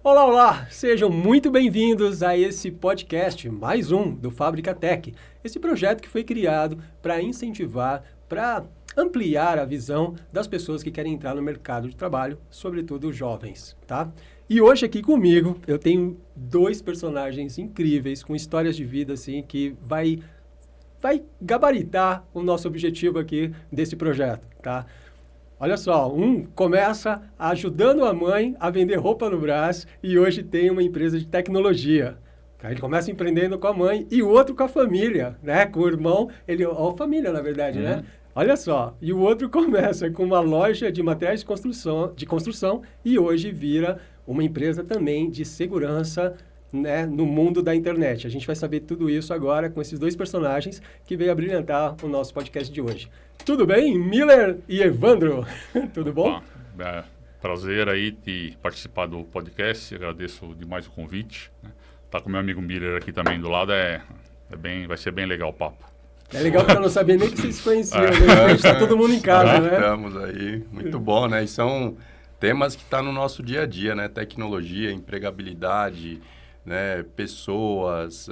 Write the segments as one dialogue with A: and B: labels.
A: Olá, olá! Sejam muito bem-vindos a esse podcast, mais um do Fábrica Tech. Esse projeto que foi criado para incentivar, para ampliar a visão das pessoas que querem entrar no mercado de trabalho, sobretudo os jovens, tá? E hoje aqui comigo eu tenho dois personagens incríveis, com histórias de vida assim, que vai gabaritar o nosso objetivo aqui desse projeto, tá? Olha só, um começa ajudando a mãe a vender roupa no Brás e hoje tem uma empresa de tecnologia. Ele começa empreendendo com a mãe e o outro com a família, né? Com o irmão, a família, na verdade, né? Olha só, e o outro começa com uma loja de materiais de construção e hoje vira uma empresa também de segurança, né, no mundo da internet. A gente vai saber tudo isso agora com esses dois personagens que veio a brilhantar o nosso podcast de hoje. Tudo bem, Miller e Evandro? Tudo bom?
B: Prazer aí de participar do podcast, agradeço demais o convite. Tá com meu amigo Miller aqui também do lado, vai ser bem legal o papo.
A: É legal porque eu não sabia nem que vocês se conheciam, né? A gente tá todo mundo em casa, né?
C: Estamos aí, muito bom, né? E são temas que estão no nosso dia a dia, né? Tecnologia, empregabilidade, né? Pessoas,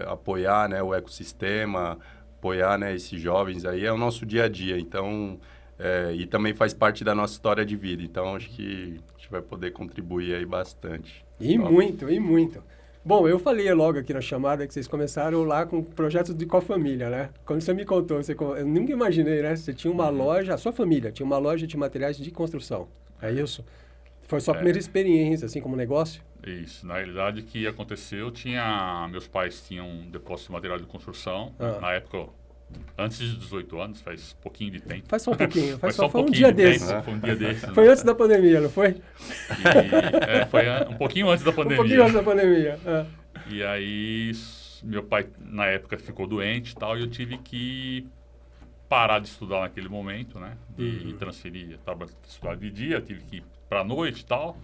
C: apoiar, né, o ecossistema, apoiar, né, esses jovens aí, é o nosso dia a dia, então, e também faz parte da nossa história de vida, então acho que a gente vai poder contribuir aí bastante.
A: E muito. Bom, eu falei logo aqui na chamada que vocês começaram lá com projetos de com a família, né? Quando você me contou, eu nunca imaginei, né? Você tinha uma loja, a sua família tinha uma loja de materiais de construção, é isso? Foi a sua primeira experiência, assim, como negócio?
B: Isso, na realidade o que aconteceu, meus pais tinham um depósito de material de construção, na época, antes de 18 anos, faz pouquinho de tempo.
A: Faz só um pouquinho,
B: foi
A: um dia desse.
B: Foi um dia desse.
A: Foi antes da pandemia, não foi?
B: Foi um pouquinho antes da pandemia.
A: Um pouquinho antes da pandemia.
B: E aí, meu pai, na época, ficou doente e tal, e eu tive que parar de estudar naquele momento, né? E transferir, eu estava estudando de dia, tive que ir para a noite e tal,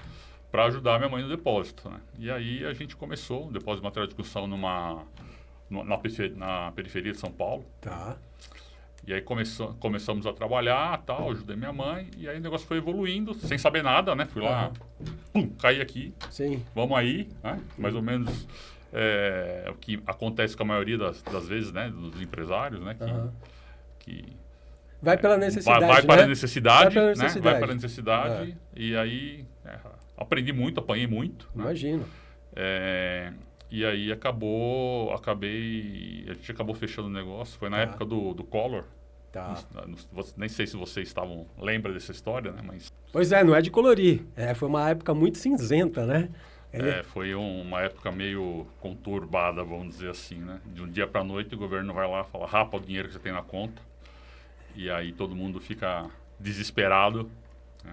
B: para ajudar minha mãe no depósito, né? E aí a gente começou o depósito de material de construção na periferia de São Paulo.
A: Tá.
B: E aí começamos a trabalhar, tal, ajudei minha mãe, e aí o negócio foi evoluindo, sem saber nada, né? Fui lá, caí aqui, vamos aí, né? Mais ou menos o que acontece com a maioria das vezes, né? Dos empresários, né? Que
A: vai pela necessidade,
B: vai
A: né?
B: para a necessidade,
A: Vai pela
B: necessidade, e aí aprendi muito, apanhei muito.
A: Imagino.
B: Né? E aí a gente acabou fechando o negócio, foi na época do Collor.
A: Tá.
B: Nem sei se vocês lembram dessa história, né? Mas,
A: pois é, não é de colorir. Foi uma época muito cinzenta, né?
B: Foi uma época meio conturbada, vamos dizer assim, né? De um dia para a noite o governo vai lá e fala, rapa o dinheiro que você tem na conta. E aí todo mundo fica desesperado, né?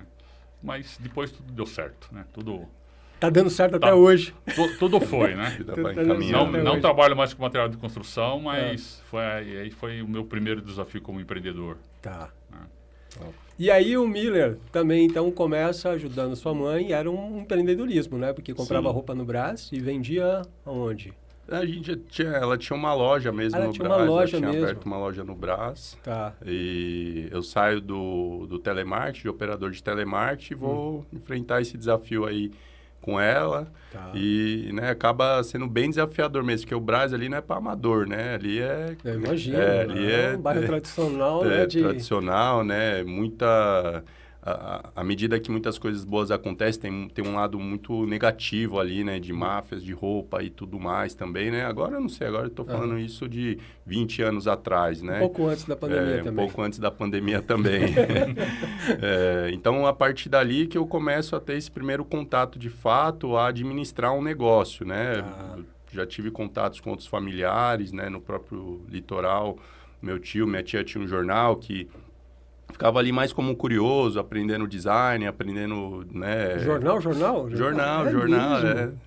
B: Mas depois tudo deu certo, né?
A: Tá dando certo até hoje.
B: Tudo foi, né? Não trabalho mais com material de construção, mas foi o meu primeiro desafio como empreendedor.
A: Tá. E aí o Miller também, então, começa ajudando sua mãe, era um empreendedorismo, né? Porque comprava roupa no Brás e vendia aonde?
C: Ela tinha uma loja mesmo no Brás. Ela tinha aberto uma loja no Brás.
A: Tá.
C: E eu saio do telemarketing, de operador de telemarketing, e vou enfrentar esse desafio aí com ela.
A: Tá.
C: E, né, acaba sendo bem desafiador mesmo, porque o Brás ali não é para amador, né? Ali
A: eu imagino.
C: Ali
A: é um bairro tradicional, né?
C: Tradicional, né? Muita... À medida que muitas coisas boas acontecem, tem um lado muito negativo ali, né? De máfias, de roupa e tudo mais também, né? Agora eu não sei, agora eu tô falando isso de 20 anos atrás, né?
A: Um pouco antes da pandemia também.
C: Um pouco antes da pandemia também. Então, a partir dali que eu começo a ter esse primeiro contato, de fato, a administrar um negócio, né? Já tive contatos com outros familiares, né? No próprio litoral, minha tia tinha um jornal que... ficava ali mais como um curioso, aprendendo design, aprendendo, né...
A: Jornal?
C: Jornal.
A: Que
C: jornal.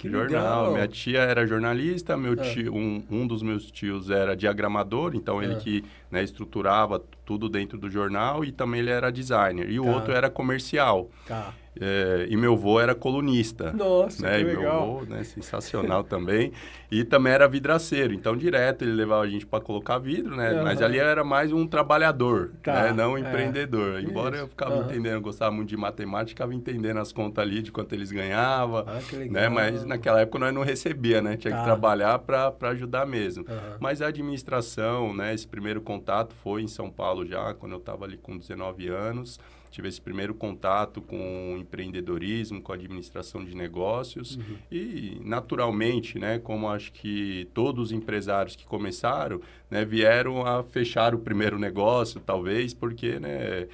A: Legal.
C: Minha tia era jornalista, meu tio, um dos meus tios era diagramador, então ele que, né, estruturava tudo dentro do jornal, e também ele era designer. E o
A: Tá.
C: outro era comercial.
A: Tá.
C: E meu avô era colunista.
A: Nossa,
C: né?
A: que
C: E
A: legal.
C: meu avô, né, sensacional também. E também era vidraceiro. Então, direto, ele levava a gente para colocar vidro, né? Mas ali era mais um trabalhador,
A: Tá.
C: né? Não um empreendedor. Embora
A: Isso.
C: eu ficava entendendo, eu gostava muito de matemática, ficava entendendo as contas ali de quanto eles ganhavam.
A: Que legal.
C: Né? Mas naquela época nós não recebia, né? Tinha que trabalhar para ajudar mesmo. Mas a administração, né? Esse primeiro contato foi em São Paulo já, quando eu estava ali com 19 anos. Tive esse primeiro contato com empreendedorismo, com administração de negócios. E, naturalmente, né, como acho que todos os empresários que começaram, né, vieram a fechar o primeiro negócio, talvez, porque né,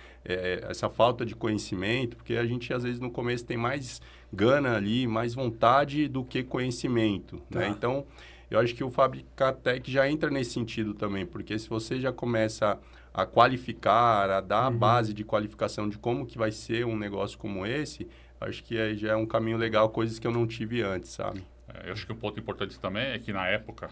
C: essa falta de conhecimento, porque a gente, às vezes, no começo tem mais gana ali, mais vontade do que conhecimento. Né? Então, eu acho que o Fabricatec já entra nesse sentido também, porque se você já começa a qualificar, a dar a base de qualificação de como que vai ser um negócio como esse, acho que aí já é um caminho legal, coisas que eu não tive antes, sabe?
B: Eu acho que um ponto importante também é que na época,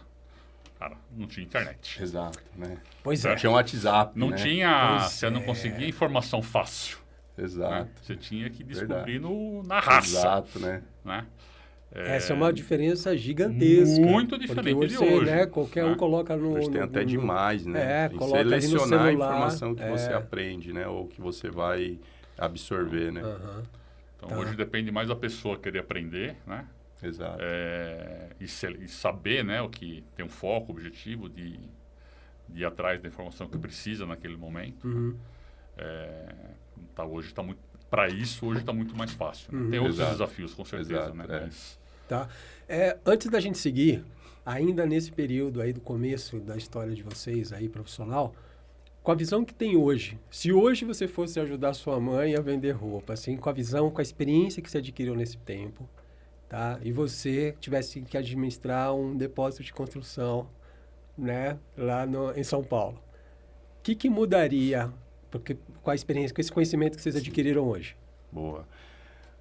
B: cara, não tinha internet.
C: Exato, né?
A: Pois
C: Não tinha um WhatsApp,
B: Não
C: né?
B: tinha, você não conseguia informação fácil.
C: Exato.
B: Né? Você tinha que descobrir na raça.
C: Exato, né?
A: Essa é uma diferença gigantesca.
B: Muito diferente
A: porque você,
B: de hoje.
A: Né, qualquer um coloca no...
C: Hoje tem até demais, né? Tem que
A: coloca ali no
C: selecionar a
A: celular,
C: informação que você aprende, né? Ou que você vai absorver, né?
B: Então, hoje depende mais da pessoa querer aprender, né?
C: Exato.
B: E saber, né? O que tem um foco, objetivo de ir atrás da informação que precisa naquele momento. Hoje está muito... Para isso, hoje está muito mais fácil. Né? Tem outros desafios, com certeza, né? Mas...
A: Tá. Antes da gente seguir, ainda nesse período aí do começo da história de vocês aí, profissional, com a visão que tem hoje, se hoje você fosse ajudar sua mãe a vender roupa, assim, com a visão, com a experiência que você adquiriu nesse tempo, tá? E você tivesse que administrar um depósito de construção, né? Lá em São Paulo. O que mudaria... Porque, com a experiência, com esse conhecimento que vocês adquiriram hoje?
C: Boa.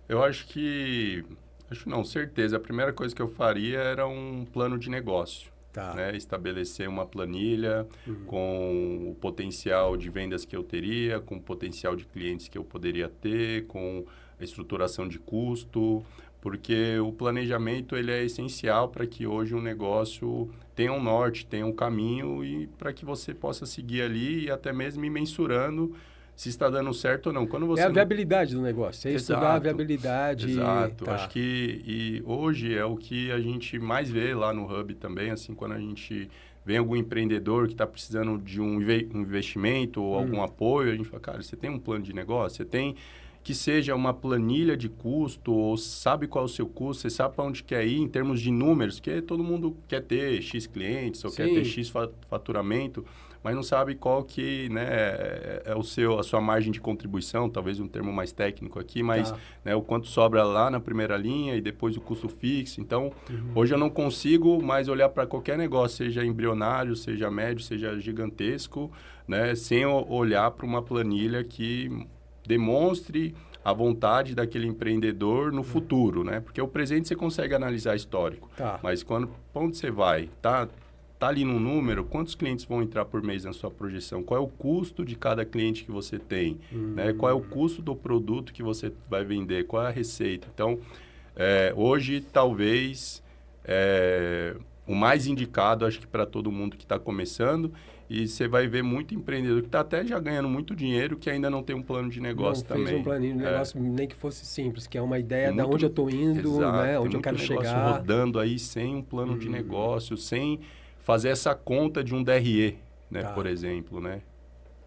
C: Eu acho que... Acho não, certeza. A primeira coisa que eu faria era um plano de negócio.
A: Tá.
C: Né? Estabelecer uma planilha com o potencial de vendas que eu teria, com o potencial de clientes que eu poderia ter, com a estruturação de custo, porque o planejamento ele é essencial para que hoje um negócio tenha um norte, tenha um caminho e para que você possa seguir ali e até mesmo ir mensurando se está dando certo ou não. Quando você
A: a viabilidade do negócio, você estudar a viabilidade.
C: Exato,
A: tá.
C: Acho que e hoje é o que a gente mais vê lá no Hub também, assim, quando a gente vem algum empreendedor que está precisando de um investimento ou algum apoio, a gente fala, cara, você tem um plano de negócio? Você tem que seja uma planilha de custo, ou sabe qual é o seu custo, você sabe para onde quer ir em termos de números, porque todo mundo quer ter X clientes, ou quer ter X faturamento, mas não sabe qual que, né, é a sua margem de contribuição, talvez um termo mais técnico aqui, mas né, o quanto sobra lá na primeira linha e depois o custo fixo. Então, hoje eu não consigo mais olhar para qualquer negócio, seja embrionário, seja médio, seja gigantesco, né, sem olhar para uma planilha que demonstre a vontade daquele empreendedor no futuro, né? Porque o presente você consegue analisar histórico, mas para onde você vai? Tá ali no número, quantos clientes vão entrar por mês na sua projeção? Qual é o custo de cada cliente que você tem? Né? Qual é o custo do produto que você vai vender? Qual é a receita? Então, hoje, talvez, o mais indicado, acho que para todo mundo que está começando, e você vai ver muito empreendedor que está até já ganhando muito dinheiro que ainda não tem um plano de negócio também.
A: Não fez um planinho de negócio, nem que fosse simples, que é uma ideia de onde eu estou indo, né? Onde eu quero chegar.
C: Rodando aí sem um plano de negócio, sem fazer essa conta de um DRE, né? Por exemplo, né?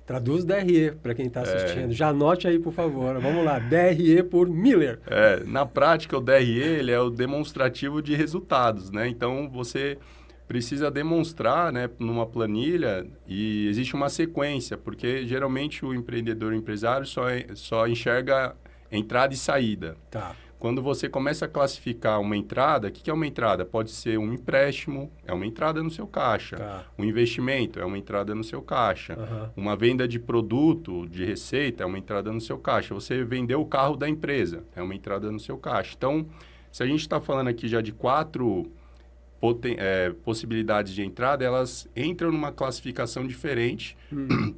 A: Traduz DRE para quem está assistindo. Já anote aí, por favor. Vamos lá, DRE por Miller.
C: Na prática, o DRE ele é o demonstrativo de resultados, né? Então, você precisa demonstrar, né, numa planilha, e existe uma sequência, porque geralmente o empreendedor, o empresário só enxerga entrada e saída. Quando você começa a classificar uma entrada, o que é uma entrada? Pode ser um empréstimo, é uma entrada no seu caixa. Um investimento, é uma entrada no seu caixa. Uma venda de produto, de receita, é uma entrada no seu caixa. Você vendeu o carro da empresa, é uma entrada no seu caixa. Então, se a gente está falando aqui já de 4 possibilidades de entrada, elas entram numa classificação diferente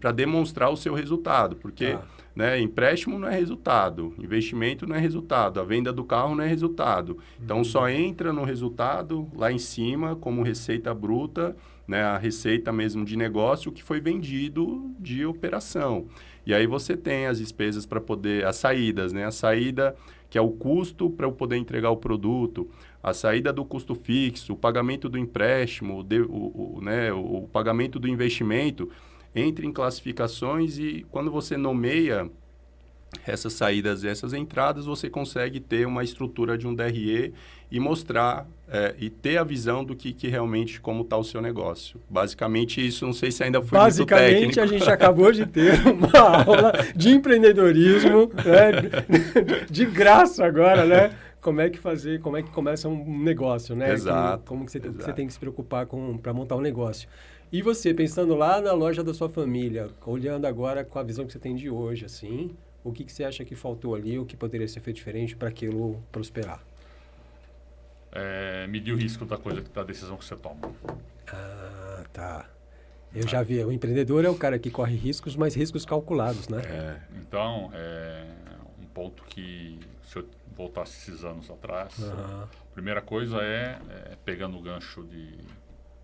C: para demonstrar o seu resultado. Porque né, empréstimo não é resultado, investimento não é resultado, a venda do carro não é resultado. Então, só entra no resultado lá em cima como receita bruta, né, a receita mesmo de negócio que foi vendido de operação. E aí você tem as despesas para poder... As saídas, né? A saída que é o custo para eu poder entregar o produto, a saída do custo fixo, o pagamento do empréstimo, o pagamento do investimento, entra em classificações e quando você nomeia essas saídas e essas entradas, você consegue ter uma estrutura de um DRE e mostrar e ter a visão do que realmente, como está o seu negócio. Basicamente isso, não sei se ainda foi muito técnico.
A: Basicamente, a gente acabou de ter uma aula de empreendedorismo, né? De graça agora, né? Como é que começa um negócio, né?
C: Exato.
A: Como que você tem que se preocupar para montar um negócio. E você, pensando lá na loja da sua família, olhando agora com a visão que você tem de hoje, assim, o que você acha que faltou ali, o que poderia ser feito diferente para aquilo prosperar?
B: Medir o risco da decisão que você toma.
A: Ah, tá. Eu já vi, o empreendedor é o cara que corre riscos, mas riscos calculados, né?
B: Então, um ponto que, se eu voltasse esses anos atrás, a primeira coisa pegando o gancho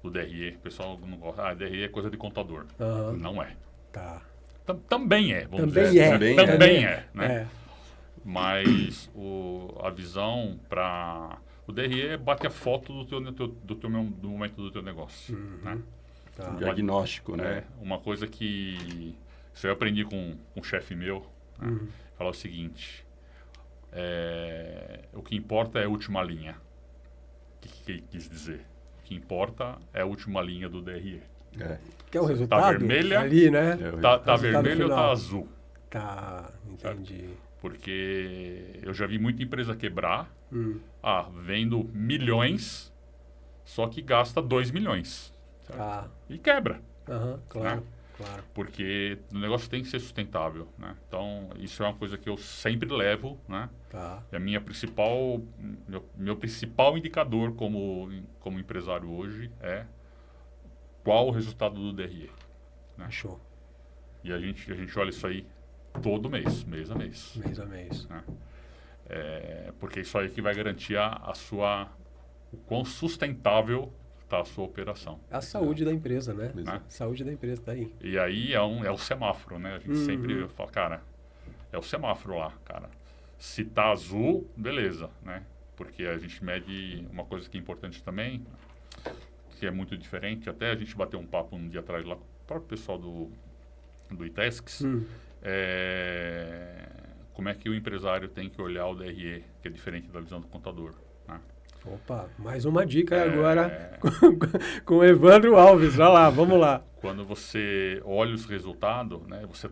B: do DRE, o pessoal não gosta, DRE é coisa de contador. Não é.
A: Tá.
B: Também é, vamos
A: Também
B: dizer.
A: é.
B: Também é, né? Mas a visão para... O DRE bate a foto do momento do teu negócio. Né?
C: Um diagnóstico, né?
B: Uma coisa que isso eu aprendi com um chefe meu, né? Falar o seguinte, o que importa é a última linha. O que ele quis dizer? O que importa é a última linha do DRE.
A: Que é o resultado
B: tá vermelha,
A: ali, né?
B: Tá vermelho ou tá azul?
A: Tá, entendi.
B: Porque eu já vi muita empresa quebrar, vendo milhões, só que gasta 2 milhões. E quebra.
A: Claro,
B: né?
A: Claro.
B: Porque o negócio tem que ser sustentável, né? Então, isso é uma coisa que eu sempre levo, né? E a minha meu principal indicador como empresário hoje é qual o resultado do DRE. Né?
A: Show.
B: E a gente olha isso aí todo mês a mês.
A: Mês a mês.
B: Né? Porque isso aí que vai garantir o quão sustentável está a sua operação.
A: A saúde da empresa, né? Saúde da empresa tá aí.
B: E aí é o semáforo, né? A gente sempre fala, cara, é o semáforo lá, cara. Se tá azul, beleza, né? Porque a gente mede uma coisa que é importante também, que é muito diferente. Até a gente bateu um papo um dia atrás lá com o próprio pessoal do ITESCS. Como é que o empresário tem que olhar o DRE, que é diferente da visão do contador. Né?
A: Opa, mais uma dica agora com o Evandro Alves. Vai lá, vamos lá.
B: Quando você olha os resultados, né, você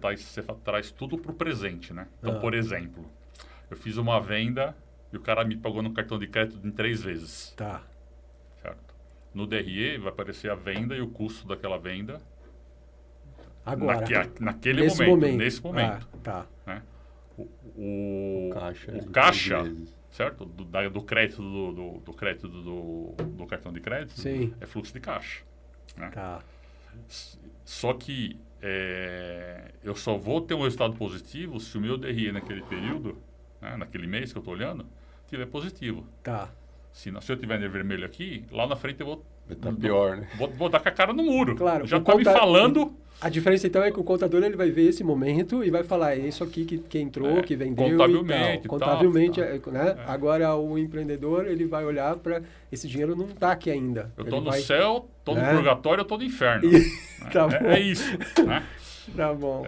B: traz tudo para o presente. Né? Então, por exemplo, eu fiz uma venda e o cara me pagou no cartão de crédito em 3 vezes.
A: Tá.
B: Certo? No DRE vai aparecer a venda e o custo daquela venda
A: agora.
B: Nesse momento.
A: Tá.
B: Né? O
C: caixa,
B: certo? Do crédito do crédito do cartão de crédito.
A: Sim.
B: É fluxo de caixa. Né?
A: Tá.
B: Só que eu só vou ter um resultado positivo se o meu DRE naquele período, né, naquele mês que eu estou olhando, tiver positivo.
A: Tá.
B: Se eu tiver em vermelho aqui, lá na frente eu vou...
C: Tá pior, né?
B: Vou dar com a cara no muro.
A: Claro.
B: Já tá me falando...
A: A diferença, então, é que o contador ele vai ver esse momento e vai falar, é isso aqui que entrou, que vendeu
B: contabilmente,
A: e tal. Contabilmente, né? Agora, o empreendedor, ele vai olhar para... Esse dinheiro não está aqui ainda.
B: Eu estou no céu, estou no purgatório, eu estou no inferno.
A: Tá bom.
B: É isso. Né?
A: Tá bom.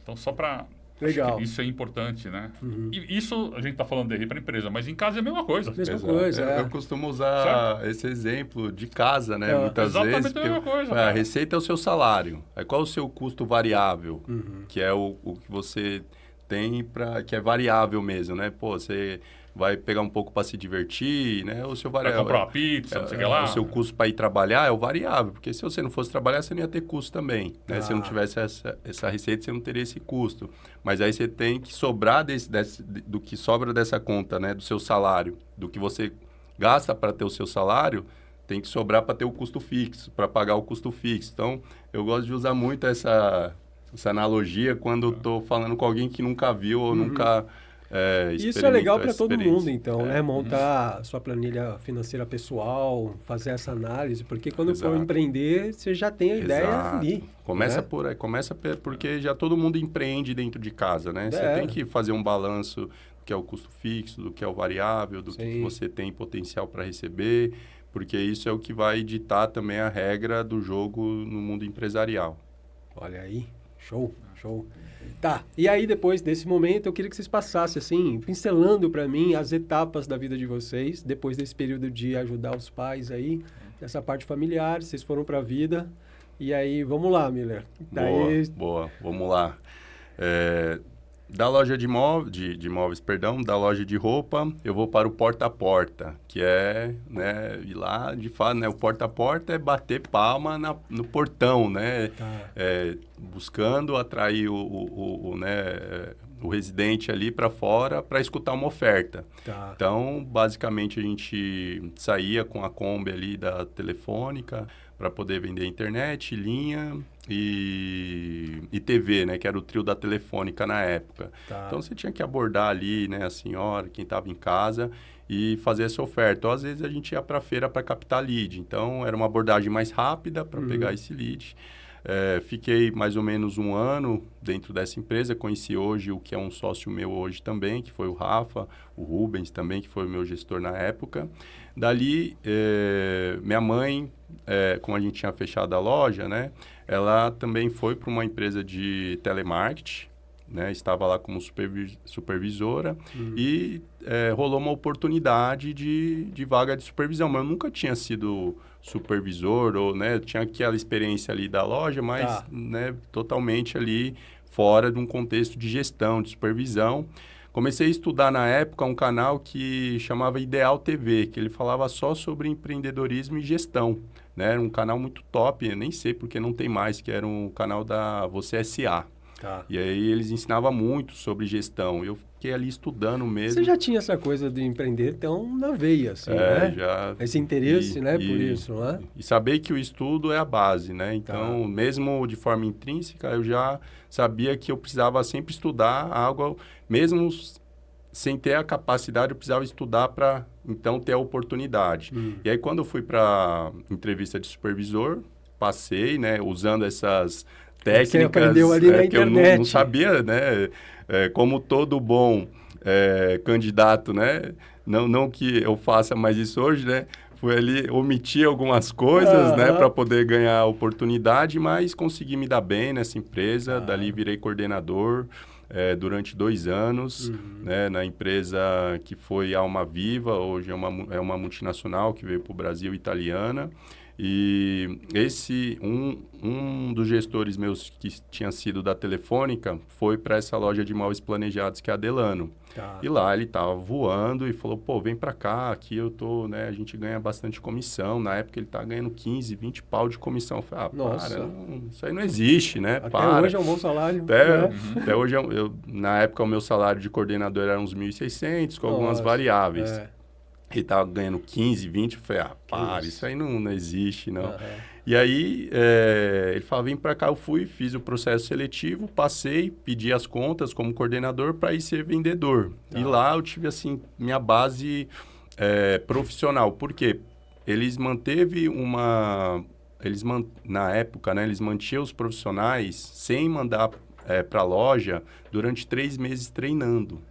B: Então, só para...
A: Legal.
B: Isso é importante, né? E isso, a gente está falando de para empresa, mas em casa é a mesma coisa.
A: Mesma coisa,
C: Eu costumo usar esse exemplo de casa, né? Muitas
B: exatamente
C: vezes.
B: A mesma coisa,
C: a receita é o seu salário. Aí qual é o seu custo variável? Que é o que você tem que é variável mesmo, né? Pô, você vai pegar um pouco para se divertir, né? O seu variável.
B: Vai comprar uma pizza, não sei o que lá.
C: O seu custo para ir trabalhar é o variável, porque se você não fosse trabalhar, você não ia ter custo também. Né? Se não tivesse essa receita, você não teria esse custo. Mas aí você tem que sobrar do que sobra dessa conta, né? Do seu salário, do que você gasta para ter o seu salário, tem que sobrar para ter o custo fixo, para pagar o custo fixo. Então, eu gosto de usar muito essa analogia quando estou falando com alguém que nunca viu ou nunca
A: Isso é legal para todo
C: experiência.
A: mundo, então, né? Montar sua planilha financeira pessoal, fazer essa análise, porque quando for empreender, você já tem a ideia ali.
C: Começa
A: né?
C: por aí, porque já todo mundo empreende dentro de casa, né? Você tem que fazer um balanço do que é o custo fixo, do que é o variável, do que você tem potencial para receber, porque isso é o que vai ditar também a regra do jogo no mundo empresarial.
A: Olha aí, show. Tá, e aí depois desse momento eu queria que vocês passassem assim, pincelando para mim as etapas da vida de vocês, depois desse período de ajudar os pais aí, nessa parte familiar, vocês foram para a vida, e aí vamos lá, Miller.
C: Boa, vamos lá. Da loja de imóveis, da loja de roupa, eu vou para o porta a porta, que é, né, ir lá, de fato, né, o porta a porta é bater palma no portão, né, buscando atrair o residente ali para fora para escutar uma oferta. Então, basicamente, a gente saía com a Kombi ali da Telefônica para poder vender internet, linha e TV, né? Que era o trio da Telefônica na época. Então, você tinha que abordar ali, né? A senhora, quem estava em casa e fazer essa oferta. Ou, às vezes, a gente ia para a feira para captar lead. Então, era uma abordagem mais rápida para pegar esse lead. Fiquei mais ou menos 1 ano dentro dessa empresa. Conheci hoje o que é um sócio meu hoje também, que foi o Rafa, o Rubens também, que foi o meu gestor na época. Dali, minha mãe, como a gente tinha fechado a loja, né, ela também foi para uma empresa de telemarketing, né, estava lá como supervisora e rolou uma oportunidade de vaga de supervisão, mas eu nunca tinha sido supervisor ou, né, tinha aquela experiência ali da loja, mas né, totalmente ali fora de um contexto de gestão, de supervisão. Comecei a estudar na época um canal que chamava Ideal TV, que ele falava só sobre empreendedorismo e gestão, né? Era um canal muito top, eu nem sei porque não tem mais, que era um canal da Você S.A. E aí eles ensinavam muito sobre gestão. Eu fiquei ali estudando mesmo.
A: Você já tinha essa coisa de empreender tão na veia, assim, né?
C: Já.
A: Esse interesse, né? Por isso, né?
C: E saber que o estudo é a base, né? Então, mesmo de forma intrínseca, eu já sabia que eu precisava sempre estudar algo, mesmo sem ter a capacidade, eu precisava estudar para, então, ter a oportunidade. E aí, quando eu fui para entrevista de supervisor, passei, né? Usando essas técnicas
A: você aprendeu ali na
C: que eu
A: internet.
C: não sabia, né? Como todo bom candidato, né? Não que eu faça mais isso hoje, né? Fui ali omitir algumas coisas, né? Para poder ganhar a oportunidade, mas consegui me dar bem nessa empresa. Dali virei coordenador durante 2 anos, né? Na empresa que foi Alma Viva, hoje é uma multinacional que veio para o Brasil, italiana. E um dos gestores meus que tinha sido da Telefônica foi para essa loja de imóveis planejados, que é a Delano. E lá ele estava voando e falou, pô, vem para cá, aqui eu tô, né, a gente ganha bastante comissão. Na época ele estava ganhando 15, 20 pau de comissão. Eu falei,
A: nossa,
C: isso aí não existe, né?
A: Até hoje é um bom salário.
C: Até hoje, na época o meu salário de coordenador era uns 1.600, com algumas variáveis. Ele estava ganhando 15, 20, eu falei, isso aí não existe, não. E aí, ele falou, vem para cá, eu fui, fiz o processo seletivo, passei, pedi as contas como coordenador para ir ser vendedor. E lá eu tive, assim, minha base profissional. Por quê? Eles na época, né, eles mantinham os profissionais sem mandar para a loja durante 3 meses treinando.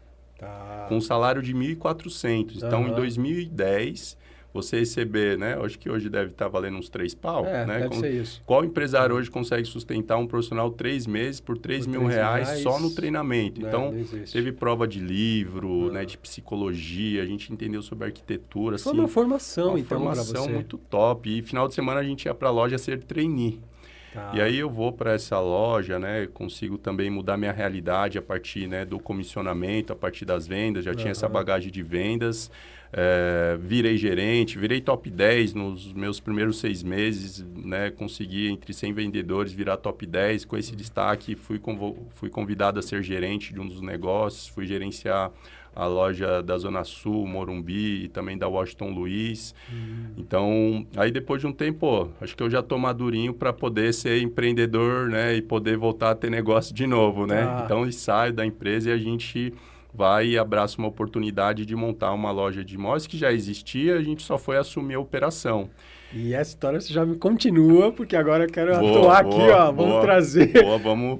C: Com um salário de 1.400. Então, em 2010, você receber, né? Acho que hoje deve estar valendo uns 3 pau, né?
A: Deve ser isso.
C: Qual empresário hoje consegue sustentar um profissional 3 meses por 3 mil reais só no treinamento? Então, teve prova de livro, né? De psicologia, a gente entendeu sobre arquitetura.
A: Foi uma formação, então, para você.
C: Uma formação muito top. E final de semana a gente ia para a loja ser trainee. E aí eu vou para essa loja, né? Consigo também mudar minha realidade a partir, né, do comissionamento, a partir das vendas. Já tinha essa bagagem de vendas. Virei gerente, virei top 10 nos meus primeiros 6 meses, né? Consegui, entre 100 vendedores, virar top 10. Com esse destaque, fui convidado a ser gerente de um dos negócios. Fui gerenciar a loja da Zona Sul, Morumbi e também da Washington Luiz. Então, aí depois de um tempo, acho que eu já tô madurinho para poder ser empreendedor, né? E poder voltar a ter negócio de novo, né? Então, eu saio da empresa e a gente vai e abraça uma oportunidade de montar uma loja de imóveis que já existia, a gente só foi assumir a operação.
A: E essa história você já me continua, porque agora eu quero atuar aqui, ó. Vamos trazer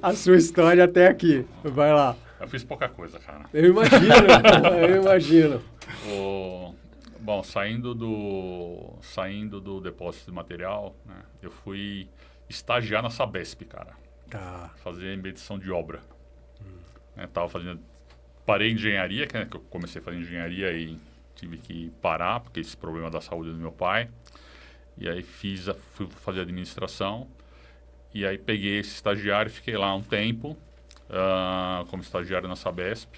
A: a sua história até aqui. Vai lá.
B: Eu fiz pouca coisa, cara.
A: Eu imagino.
B: Bom, saindo do depósito de material, né, eu fui estagiar na Sabesp, cara.
A: Tá.
B: Fazer medição de obra. Parei em engenharia, que eu comecei a fazer engenharia e tive que parar, porque esse problema da saúde do meu pai. E aí fui fazer administração. E aí peguei esse estagiário, fiquei lá um tempo, como estagiário na Sabesp.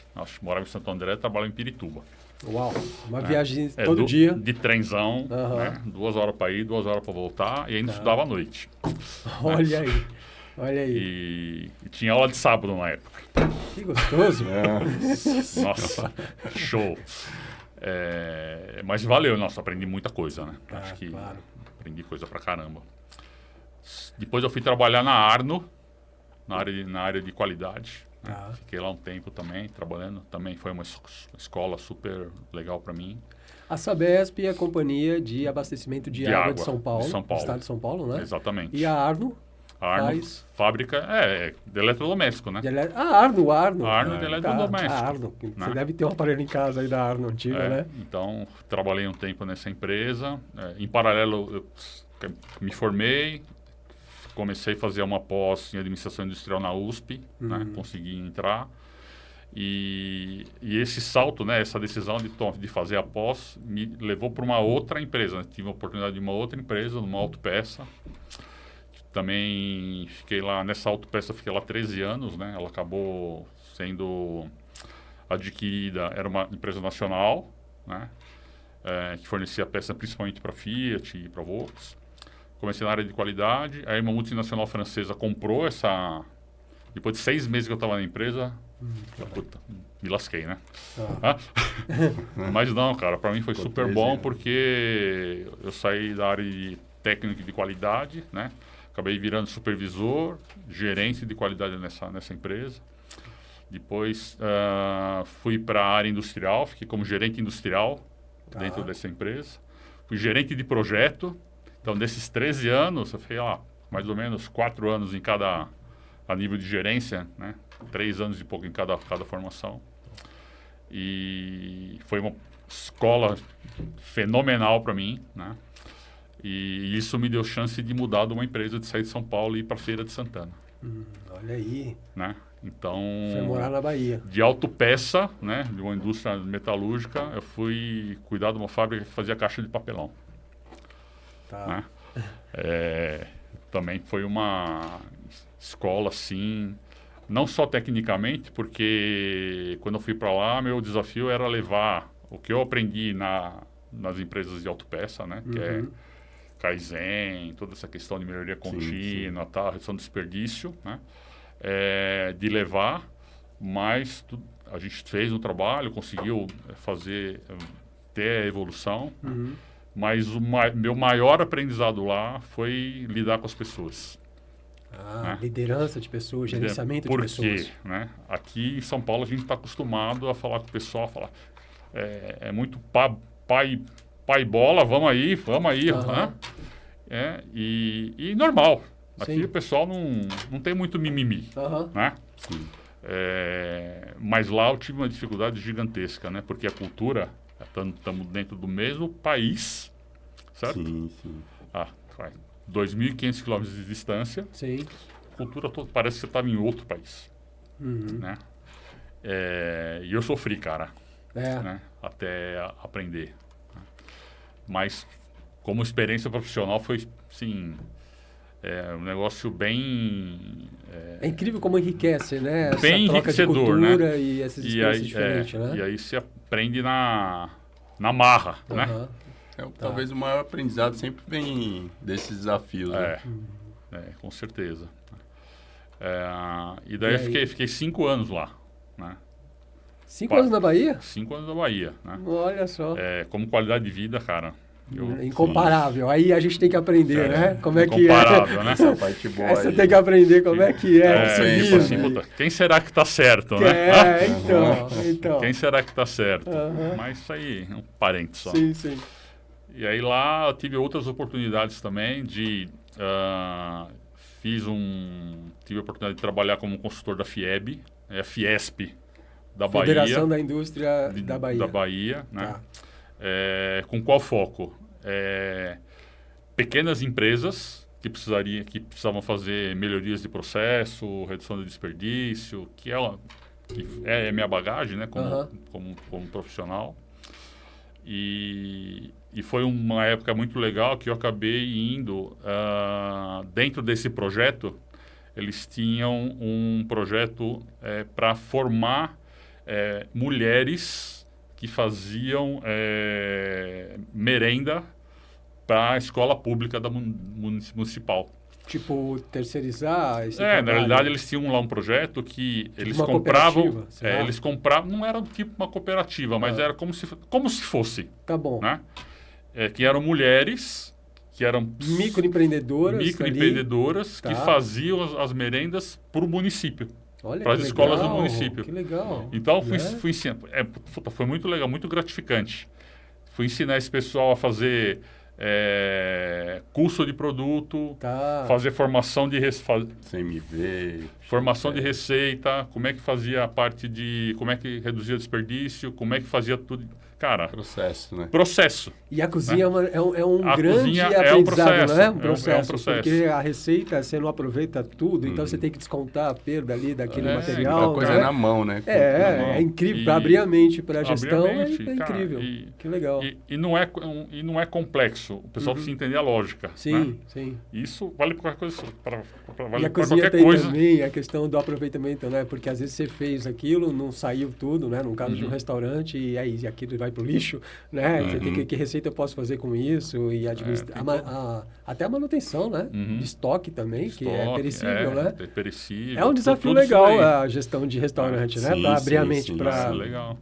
B: Morava em Santo André, trabalhava em Pirituba.
A: Uau, uma viagem todo dia.
B: De trenzão, né? 2 horas para ir, 2 horas para voltar, e ainda estudava à noite.
A: Olha aí.
B: E tinha aula de sábado na época.
A: Que gostoso.
B: Nossa, show. Mas valeu, aprendi muita coisa, né? Acho que aprendi coisa pra caramba. Depois eu fui trabalhar na Arno, na área de qualidade. Né? Fiquei lá um tempo também, trabalhando. Também foi uma escola super legal para mim.
A: A Sabesp é a companhia de abastecimento de água de São Paulo, do estado de São Paulo, né?
B: Exatamente.
A: E a Arno?
B: A Arno, fábrica, de eletrodoméstico, né?
A: Arno.
B: Arno de eletrodoméstico.
A: A Arno. Você deve ter um aparelho em casa aí da Arno antiga, né?
B: Então, trabalhei um tempo nessa empresa. Em paralelo, eu me formei, comecei a fazer uma pós em administração industrial na USP, né? Consegui entrar. E esse salto, né? Essa decisão de fazer a pós me levou para uma outra empresa. Né? Tive a oportunidade de uma outra empresa, numa autopeça. Também fiquei lá, nessa autopeça fiquei lá 13 anos, né? Ela acabou sendo adquirida, era uma empresa nacional, né? Que fornecia peça principalmente para Fiat e para Volkswagen. Comecei na área de qualidade, aí uma multinacional francesa comprou essa... Depois de 6 meses que eu estava na empresa, me lasquei, né? Mas não, cara, para mim foi super bom, porque eu saí da área de técnico de qualidade, né? Acabei virando supervisor, gerente de qualidade nessa empresa. Depois fui para a área industrial, fiquei como gerente industrial dentro dessa empresa. Fui gerente de projeto. Então, desses 13 anos, eu fiquei lá mais ou menos 4 anos a nível de gerência, né? 3 anos e pouco em cada formação. E foi uma escola fenomenal para mim, né? E isso me deu chance de mudar de uma empresa, de sair de São Paulo e ir para a Feira de Santana.
A: Olha aí.
B: Né? Então,
A: foi morar na Bahia.
B: De autopeça, né? De uma indústria metalúrgica, eu fui cuidar de uma fábrica que fazia caixa de papelão. Né? Também foi uma escola, assim, não só tecnicamente, porque quando eu fui para lá, meu desafio era levar o que eu aprendi nas empresas de autopeça, né? Que é Kaizen, toda essa questão de melhoria contínua, tal, redução de desperdício, né? De levar, mas a gente fez um trabalho, conseguiu ter a evolução, mas meu maior aprendizado lá foi lidar com as pessoas.
A: Né? Liderança de pessoas, gerenciamento de pessoas.
B: Por quê? Né? Aqui em São Paulo a gente está acostumado a falar com o pessoal, é muito pai bola, vamos aí, né? E normal. Aqui o pessoal não tem muito mimimi, né? Mas lá eu tive uma dificuldade gigantesca, né? Porque a cultura, estamos dentro do mesmo país, certo?
C: Sim.
B: 2.500 quilômetros de distância.
A: Sim.
B: A cultura toda, parece que você estava em outro país, né? E eu sofri, cara, né? Até aprender. Mas como experiência profissional foi, sim, um negócio bem...
A: É incrível como enriquece, né? Essa
B: bem
A: troca
B: enriquecedor,
A: de cultura,
B: né?
A: E essas experiências diferentes, né?
B: E aí você aprende na marra, né?
C: Talvez o maior aprendizado sempre vem desses desafios, né?
B: Com certeza. E daí eu fiquei 5 anos lá, né?
A: 5 anos na Bahia?
B: 5 anos na Bahia, né?
A: Olha só.
B: Como qualidade de vida, cara...
A: Incomparável. Aí a gente tem que aprender, né? Como é que é.
B: Incomparável, né?
C: Essa parte boa
A: Você
C: aí.
A: tem que aprender como é que é.
B: Assim, puta, quem será que tá certo, né?
A: Então.
B: Quem será que tá certo? Mas isso aí é um parente só.
A: Sim, sim.
B: E aí lá eu tive outras oportunidades também de... tive a oportunidade de trabalhar como consultor da FIEB, a Fiesp da Bahia.
A: Federação da Indústria da Bahia.
B: Da Bahia, né?
A: Tá.
B: Com qual foco? Pequenas empresas que precisavam fazer melhorias de processo, redução de desperdício, que é minha bagagem, né? Como profissional. E foi uma época muito legal que eu acabei indo dentro desse projeto. Eles tinham um projeto para formar mulheres que faziam merenda para a escola pública da municipal.
A: Tipo, terceirizar esse
B: na
A: trabalho.
B: realidade eles tinham lá um projeto que eles
A: uma
B: compravam...
A: cooperativa,
B: eles compravam, não era tipo uma cooperativa, mas era como se fosse.
A: Tá bom.
B: Né? Que eram mulheres, que eram... Microempreendedoras
A: Tá.
B: que faziam as merendas para o município.
A: Olha,
B: para as escolas do município.
A: Que legal.
B: Então, fui ensinar. Foi muito legal, muito gratificante. Fui ensinar esse pessoal a fazer curso de produto, fazer formação de
C: CMV,
B: formação de receita, como é que fazia a parte de... como é que reduzia o desperdício, como é que fazia tudo... Cara...
C: Processo, né?
B: Processo.
A: E a cozinha, né? é um
B: a
A: grande
B: cozinha
A: aprendizado, não é?
B: Um processo.
A: Porque a receita, você não aproveita tudo, então você tem que descontar a perda ali daquele material.
C: A coisa na mão, né?
A: É incrível. Para abrir a mente para a gestão, é incrível.
B: Cara,
A: que legal.
B: E não é complexo. O pessoal precisa entender a lógica.
A: Sim,
B: né?
A: Sim.
B: Isso vale para qualquer coisa.
A: E a cozinha tem também a questão do aproveitamento, né? Porque às vezes você fez aquilo, não saiu tudo, né? No caso de um restaurante, e aí aquilo vai para o lixo, né? Você tem que receita eu posso fazer com isso? E administrar. Até a manutenção, né? De estoque também, que é perecível, né?
B: É perecível.
A: É um desafio legal a gestão de restaurante, né? Para abrir a mente para...
B: Legal.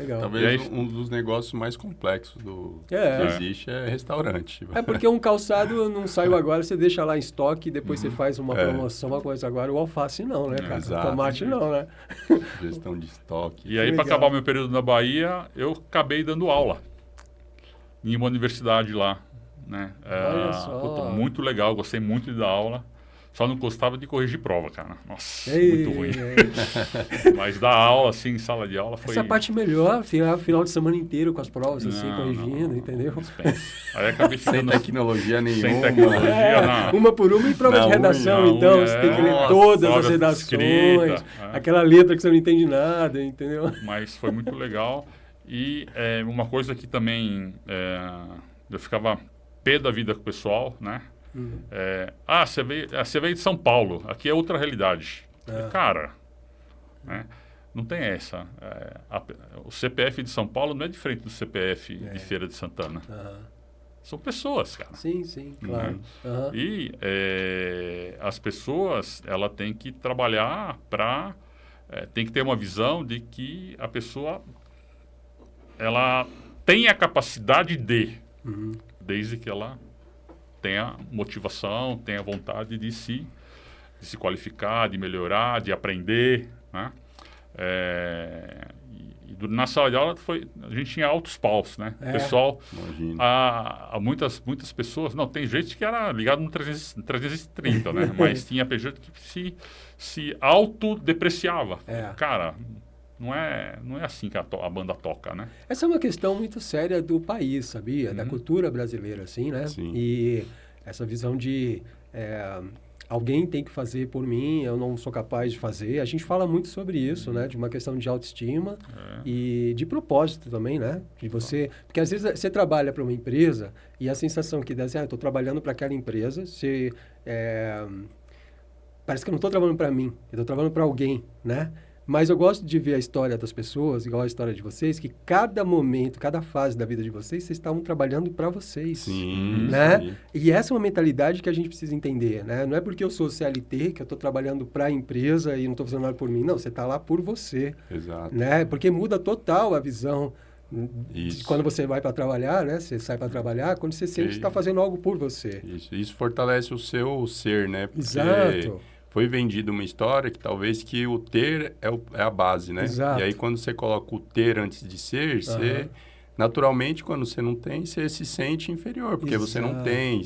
C: Talvez um dos negócios mais complexos que existe é restaurante.
A: É porque um calçado não saiu agora, você deixa lá em estoque, depois você faz uma promoção, uma coisa. Agora o alface não, né, cara?
C: Exato.
A: O tomate não, né?
C: Gestão de estoque.
B: E aí, para acabar meu período na Bahia, eu acabei dando aula em uma universidade lá, né?
A: Olha só.
B: Muito legal, gostei muito de dar aula. Só não gostava de corrigir prova, cara. Nossa, muito ruim. Mas dar aula, assim, em sala de aula foi...
A: Essa parte melhor, final de semana inteiro com as provas, assim, corrigindo, entendeu?
B: Aí acabei ficando...
C: Sem tecnologia nenhuma.
B: Sem tecnologia,
A: uma por uma e prova de redação, então. Você tem que ler todas as redações. Aquela letra que você não entende nada, entendeu?
B: Mas foi muito legal. E uma coisa que também... eu ficava pé da vida com o pessoal, né? Você veio de São Paulo, aqui é outra realidade. Cara, né, não tem essa. O CPF de São Paulo não é diferente do CPF de Feira de Santana. São pessoas, cara.
A: Sim, claro.
B: E as pessoas, ela tem que trabalhar para... tem que ter uma visão de que a pessoa ela tem a capacidade desde que ela tenha motivação, tenha vontade de se qualificar, de melhorar, de aprender, né? Na sala de aula a gente tinha altos paus, né? O pessoal, muitas pessoas, não, tem gente que era ligado no 330, né? Mas tinha gente que se autodepreciava. Cara, não é assim que a banda toca, né?
A: Essa é uma questão muito séria do país, sabia? Da cultura brasileira, assim, né?
C: Sim.
A: E essa visão de alguém tem que fazer por mim, eu não sou capaz de fazer. A gente fala muito sobre isso, né? De uma questão de autoestima e de propósito também, né? De você... Porque às vezes você trabalha para uma empresa e a sensação que dá assim, eu estou trabalhando para aquela empresa, parece que eu não estou trabalhando para mim, eu estou trabalhando para alguém, né? Mas eu gosto de ver a história das pessoas, igual a história de vocês, que cada momento, cada fase da vida de vocês estavam trabalhando para vocês.
C: Sim,
A: Né?
C: sim.
A: E essa é uma mentalidade que a gente precisa entender, né? Não é porque eu sou CLT que eu estou trabalhando para a empresa e não estou fazendo nada por mim. Não, você está lá por você.
C: Exato.
A: Né? Porque muda total a visão de
C: Isso.
A: quando você vai para trabalhar, né? Você sai para trabalhar, quando você sente que está fazendo algo por você.
C: Isso fortalece o seu ser, né? Porque
A: Exato.
C: foi vendida uma história que talvez que o ter é a base, né?
A: Exato.
C: E aí quando você coloca o ter antes de ser, você naturalmente quando você não tem, você se sente inferior, porque você não
A: Exato.
C: tem.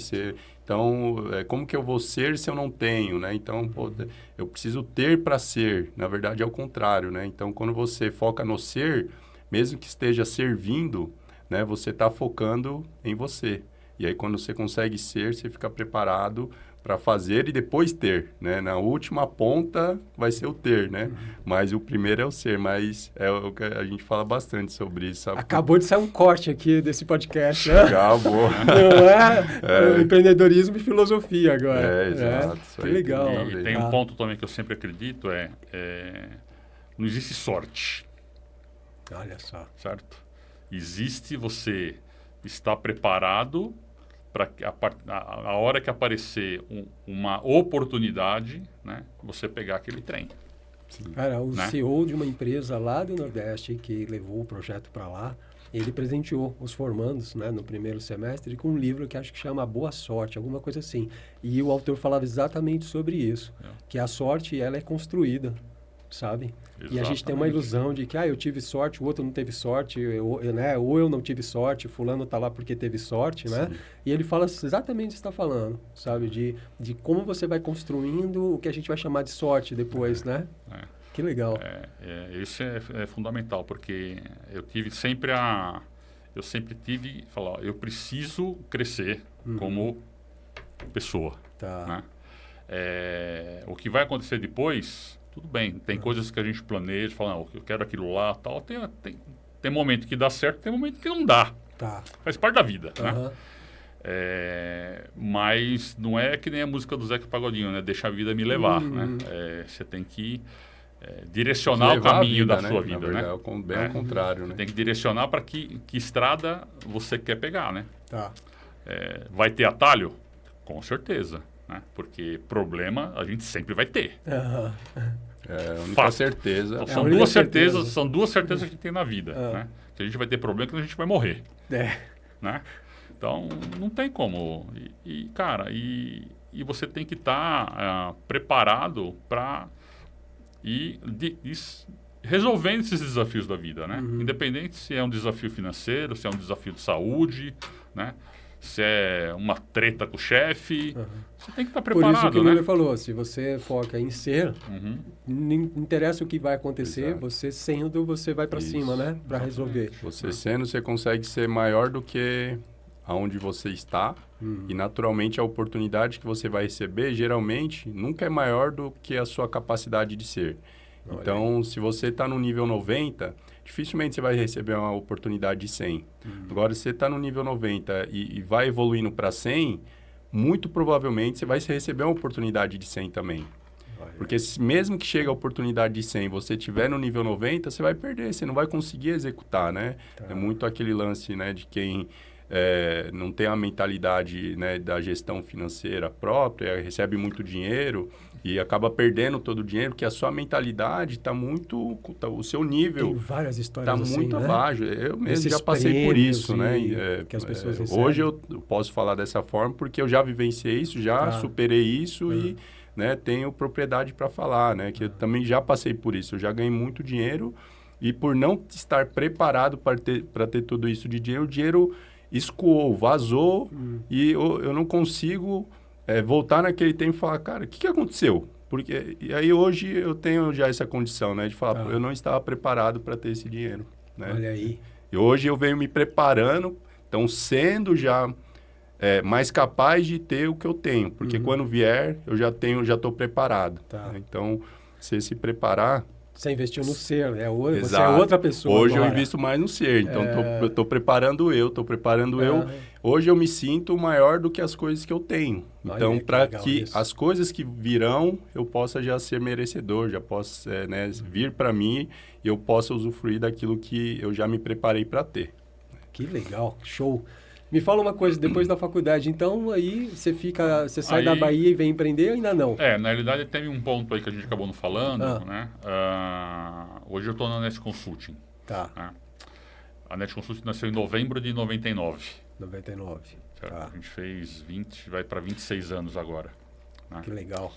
C: Então, como que eu vou ser se eu não tenho, né? Então, pô, eu preciso ter para ser. Na verdade, é o contrário, né? Então, quando você foca no ser, mesmo que esteja servindo, né? Você está focando em você. E aí, quando você consegue ser, você fica preparado para fazer e depois ter, né? Na última ponta vai ser o ter, né? Mas o primeiro é o ser, mas é o que a gente fala bastante sobre isso, sabe?
A: Acabou de sair um corte aqui desse podcast, né?
C: Acabou.
A: Não é? Empreendedorismo e filosofia agora.
C: Exato. Isso
A: Que
C: aí
A: legal.
C: tem a ver.
B: E tem um ponto também que eu sempre acredito, não existe sorte,
A: Olha só.
B: certo? Existe você estar preparado para a hora que aparecer uma oportunidade, né, você pegar aquele trem.
A: Cara, o
B: Né?
A: CEO de uma empresa lá do Nordeste que levou o projeto para lá, ele presenteou os formandos, né, no primeiro semestre com um livro que acho que chama Boa Sorte, alguma coisa assim. E o autor falava exatamente sobre isso, que a sorte ela é construída, sabe? E a gente tem uma
B: Exatamente.
A: ilusão de que eu tive sorte, o outro não teve sorte, né? Ou eu não tive sorte, fulano tá lá porque teve sorte, né? E ele fala exatamente o que você está falando, sabe? De como você vai construindo o que a gente vai chamar de sorte depois, né? Que legal.
B: Isso é fundamental, porque eu sempre tive, falar, eu preciso crescer como pessoa.
A: Tá.
B: Né? O que vai acontecer depois, tudo bem, tem coisas que a gente planeja, fala, não, eu quero aquilo lá, tal, tem momento que dá certo, tem momento que não dá.
A: Tá.
B: Faz parte da vida, né?
A: Aham.
B: Mas não é que nem a música do Zeca Pagodinho, né? Deixa a vida me levar, né? Você tem que direcionar o
C: Levar a
B: caminho
C: vida,
B: da
C: né?
B: sua
C: Na
B: vida,
C: verdade,
B: né?
C: bem ao contrário, né?
B: Tem que direcionar para que estrada você quer pegar, né?
A: Tá.
B: Vai ter atalho? Com certeza, né? Porque problema a gente sempre vai ter.
A: Aham.
C: A única
B: Fato.
C: certeza.
B: Então,
A: a
B: são
A: única
B: duas
A: certeza.
B: certezas, são duas certezas que a gente tem na vida, né? Que a gente vai ter problema, que a gente vai morrer, né? Então, não tem como. Cara, você tem que estar preparado para ir resolvendo esses desafios da vida, né? Independente se é um desafio financeiro, se é um desafio de saúde, né? Se é uma treta com o chefe, você tem que estar
A: Por
B: preparado,
A: isso que o
B: né?
A: Miller falou, se você foca em ser, não interessa o que vai acontecer,
C: Exato.
A: você sendo, você vai para
C: Isso.
A: cima, né? Para resolver.
C: Você sendo, você consegue ser maior do que aonde você está. E naturalmente a oportunidade que você vai receber, geralmente, nunca é maior do que a sua capacidade de ser.
A: Olha.
C: Então, se você está no nível 90, dificilmente você vai receber uma oportunidade de 100. Agora, se você está no nível 90 e vai evoluindo para 100, muito provavelmente você vai receber uma oportunidade de 100 também.
A: Olha.
C: Porque mesmo que chegue a oportunidade de 100, você estiver no nível 90, você vai perder, você não vai conseguir executar, né?
A: Tá.
C: É muito aquele lance, né, de quem não tem a mentalidade, né, da gestão financeira própria, recebe muito dinheiro e acaba perdendo todo o dinheiro, porque a sua mentalidade está muito... o seu
A: Tem
C: nível
A: várias histórias
C: está
A: assim,
C: muito
A: né?
C: abaixo. Eu mesmo
A: Esses
C: já passei por
A: prêmios
C: isso, né?
A: que as pessoas recebem.
C: Hoje eu posso falar dessa forma porque eu já vivenciei isso, já superei isso e, né, tenho propriedade para falar, né? Que eu também já passei por isso. Eu já ganhei muito dinheiro e por não estar preparado para ter tudo isso de dinheiro, o dinheiro escoou, vazou e eu não consigo voltar naquele tempo e falar, cara, o que aconteceu? Porque, e aí hoje eu tenho já essa condição, né? De falar, pô, eu não estava preparado para ter esse dinheiro, né?
A: Olha aí.
C: E hoje eu venho me preparando, então sendo já mais capaz de ter o que eu tenho. Porque quando vier, eu já estou preparado.
A: Tá.
C: Né? Então, você se preparar,
A: Você investiu no ser, né? Você é
C: Exato.
A: outra pessoa
C: Hoje
A: agora.
C: eu invisto mais no ser, então eu tô preparando eu. Hoje eu me sinto maior do que as coisas que eu tenho.
A: Olha,
C: Então, para que
A: isso.
C: as coisas que virão, eu possa já ser merecedor, já possa vir para mim e eu possa usufruir daquilo que eu já me preparei para ter.
A: Que legal, show. Me fala uma coisa, depois da faculdade, então aí você sai da Bahia e vem empreender ou ainda não?
B: Na realidade teve um ponto aí que a gente acabou não falando, né? Hoje eu estou na Net Consulting.
A: Tá.
B: Né? A Net Consulting nasceu em novembro de 99.
A: 99.
B: Certo?
A: Tá.
B: A gente fez vai para 26 anos agora. Né?
A: Que legal.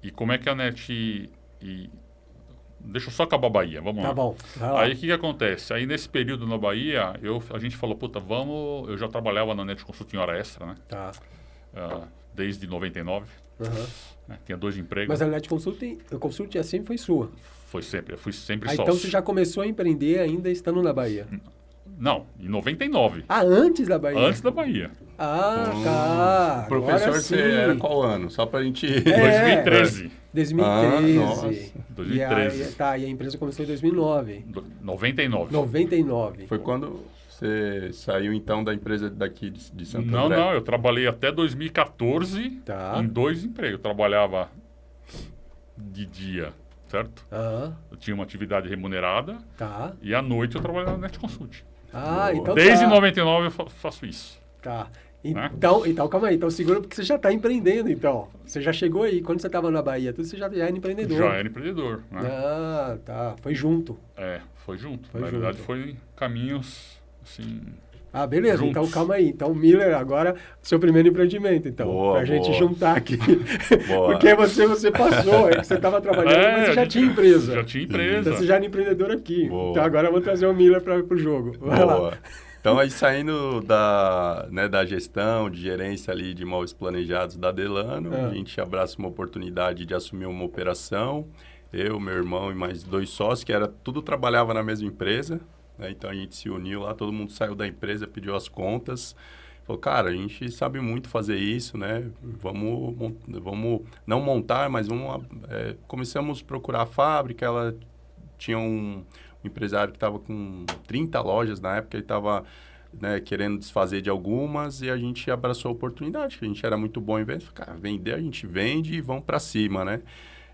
B: E como é que a Net... Deixa eu só acabar a Bahia, vamos lá.
A: Tá bom. Vai lá.
B: Aí o que acontece? Aí nesse período na Bahia, a gente falou, eu já trabalhava na Net Consulting em hora extra, né?
A: Tá.
B: Desde 99. Né? Tinha 2 empregos.
A: Mas a Net Consulting sempre foi sua?
B: Eu fui sempre sócio.
A: Então você já começou a empreender ainda estando na Bahia?
B: Não, em 99.
A: Antes da Bahia?
B: Antes da Bahia.
A: Tá.
C: Professor,
A: agora
C: você
A: sim.
C: era qual ano? Só pra gente...
B: 2013.
A: 2013.
C: nossa.
B: 2013.
A: E a empresa começou em 2009.
B: 99.
A: 99.
C: Foi quando você saiu, então, da empresa daqui de Santo
B: Não,
C: André?
B: eu trabalhei até 2014
A: Tá.
B: em 2 empregos. Eu trabalhava de dia, certo? Eu tinha uma atividade remunerada
A: Tá.
B: e à noite eu trabalhava na Net Consult.
A: Então
B: Desde
A: tá.
B: 99 eu faço isso.
A: Tá. Então, calma aí. Então, segura porque você já está empreendendo, então. Você já chegou aí. Quando você estava na Bahia, você já era empreendedor.
B: Já era empreendedor, né?
A: Tá. Foi junto.
B: Foi junto.
A: Foi
B: Na
A: junto.
B: verdade, foi caminhos, assim...
A: Beleza.
B: Juntos.
A: Então, calma aí. Então, Miller, agora, seu primeiro empreendimento, então.
C: Boa,
A: pra gente
C: boa.
A: juntar aqui.
C: Boa.
A: Porque você passou, que você estava trabalhando, mas você já tinha empresa.
B: Já tinha empresa.
A: Então, você já era empreendedor aqui.
C: Boa.
A: Então, agora eu vou trazer o Miller para o jogo. Vai lá.
C: Boa. Então, aí saindo da gestão, de gerência ali de imóveis planejados da Delano, a gente abraça uma oportunidade de assumir uma operação. Eu, meu irmão e mais 2 sócios, que tudo trabalhava na mesma empresa. Né? Então, a gente se uniu lá, todo mundo saiu da empresa, pediu as contas. Falou, cara, a gente sabe muito fazer isso, né? Vamos não montar, mas começamos a procurar a fábrica. Ela tinha um empresário que estava com 30 lojas na época, ele estava querendo desfazer de algumas e a gente abraçou a oportunidade, que a gente era muito bom em venda. Cara, vender a gente vende e vamos para cima, né?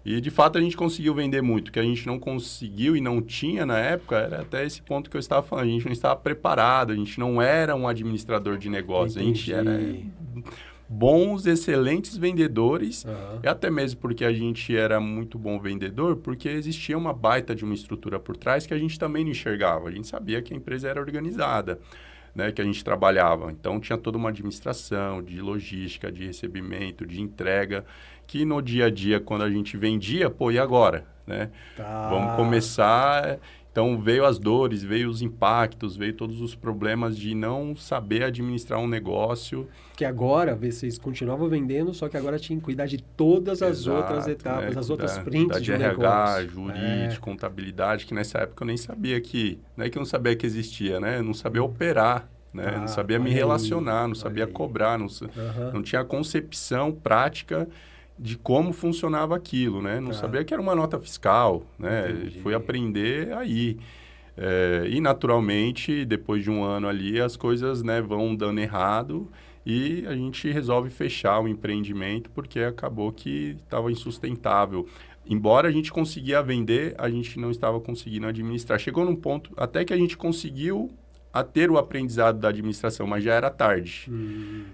C: E, de fato, a gente conseguiu vender muito. O que a gente não conseguiu e não tinha na época era até esse ponto que eu estava falando. A gente não estava preparado, a gente não era um administrador de negócio.
A: Entendi.
C: A gente era bons, excelentes vendedores, e até mesmo porque a gente era muito bom vendedor, porque existia uma baita de uma estrutura por trás que a gente também não enxergava. A gente sabia que a empresa era organizada, né, que a gente trabalhava. Então, tinha toda uma administração de logística, de recebimento, de entrega, que no dia a dia, quando a gente vendia, e agora? Né?
A: Tá.
C: Vamos começar... Então, veio as dores, veio os impactos, veio todos os problemas de não saber administrar um negócio.
A: Que agora, vocês continuavam vendendo, só que agora tinha que cuidar de todas as outras etapas, as outras frentes
C: de
A: de
C: RH,
A: negócio.
C: jurídico, contabilidade, que nessa época eu nem sabia que... Não é que eu não sabia que existia, né? Eu não sabia operar, né? Não sabia me relacionar, não sabia cobrar, não tinha concepção prática de como funcionava aquilo, né? Não sabia que era uma nota fiscal, né?
A: Entendi.
C: Fui aprender aí. E, naturalmente, depois de um ano ali, as coisas, né, vão dando errado e a gente resolve fechar o empreendimento porque acabou que estava insustentável. Embora a gente conseguia vender, a gente não estava conseguindo administrar. Chegou num ponto até que a gente conseguiu ter o aprendizado da administração, mas já era tarde.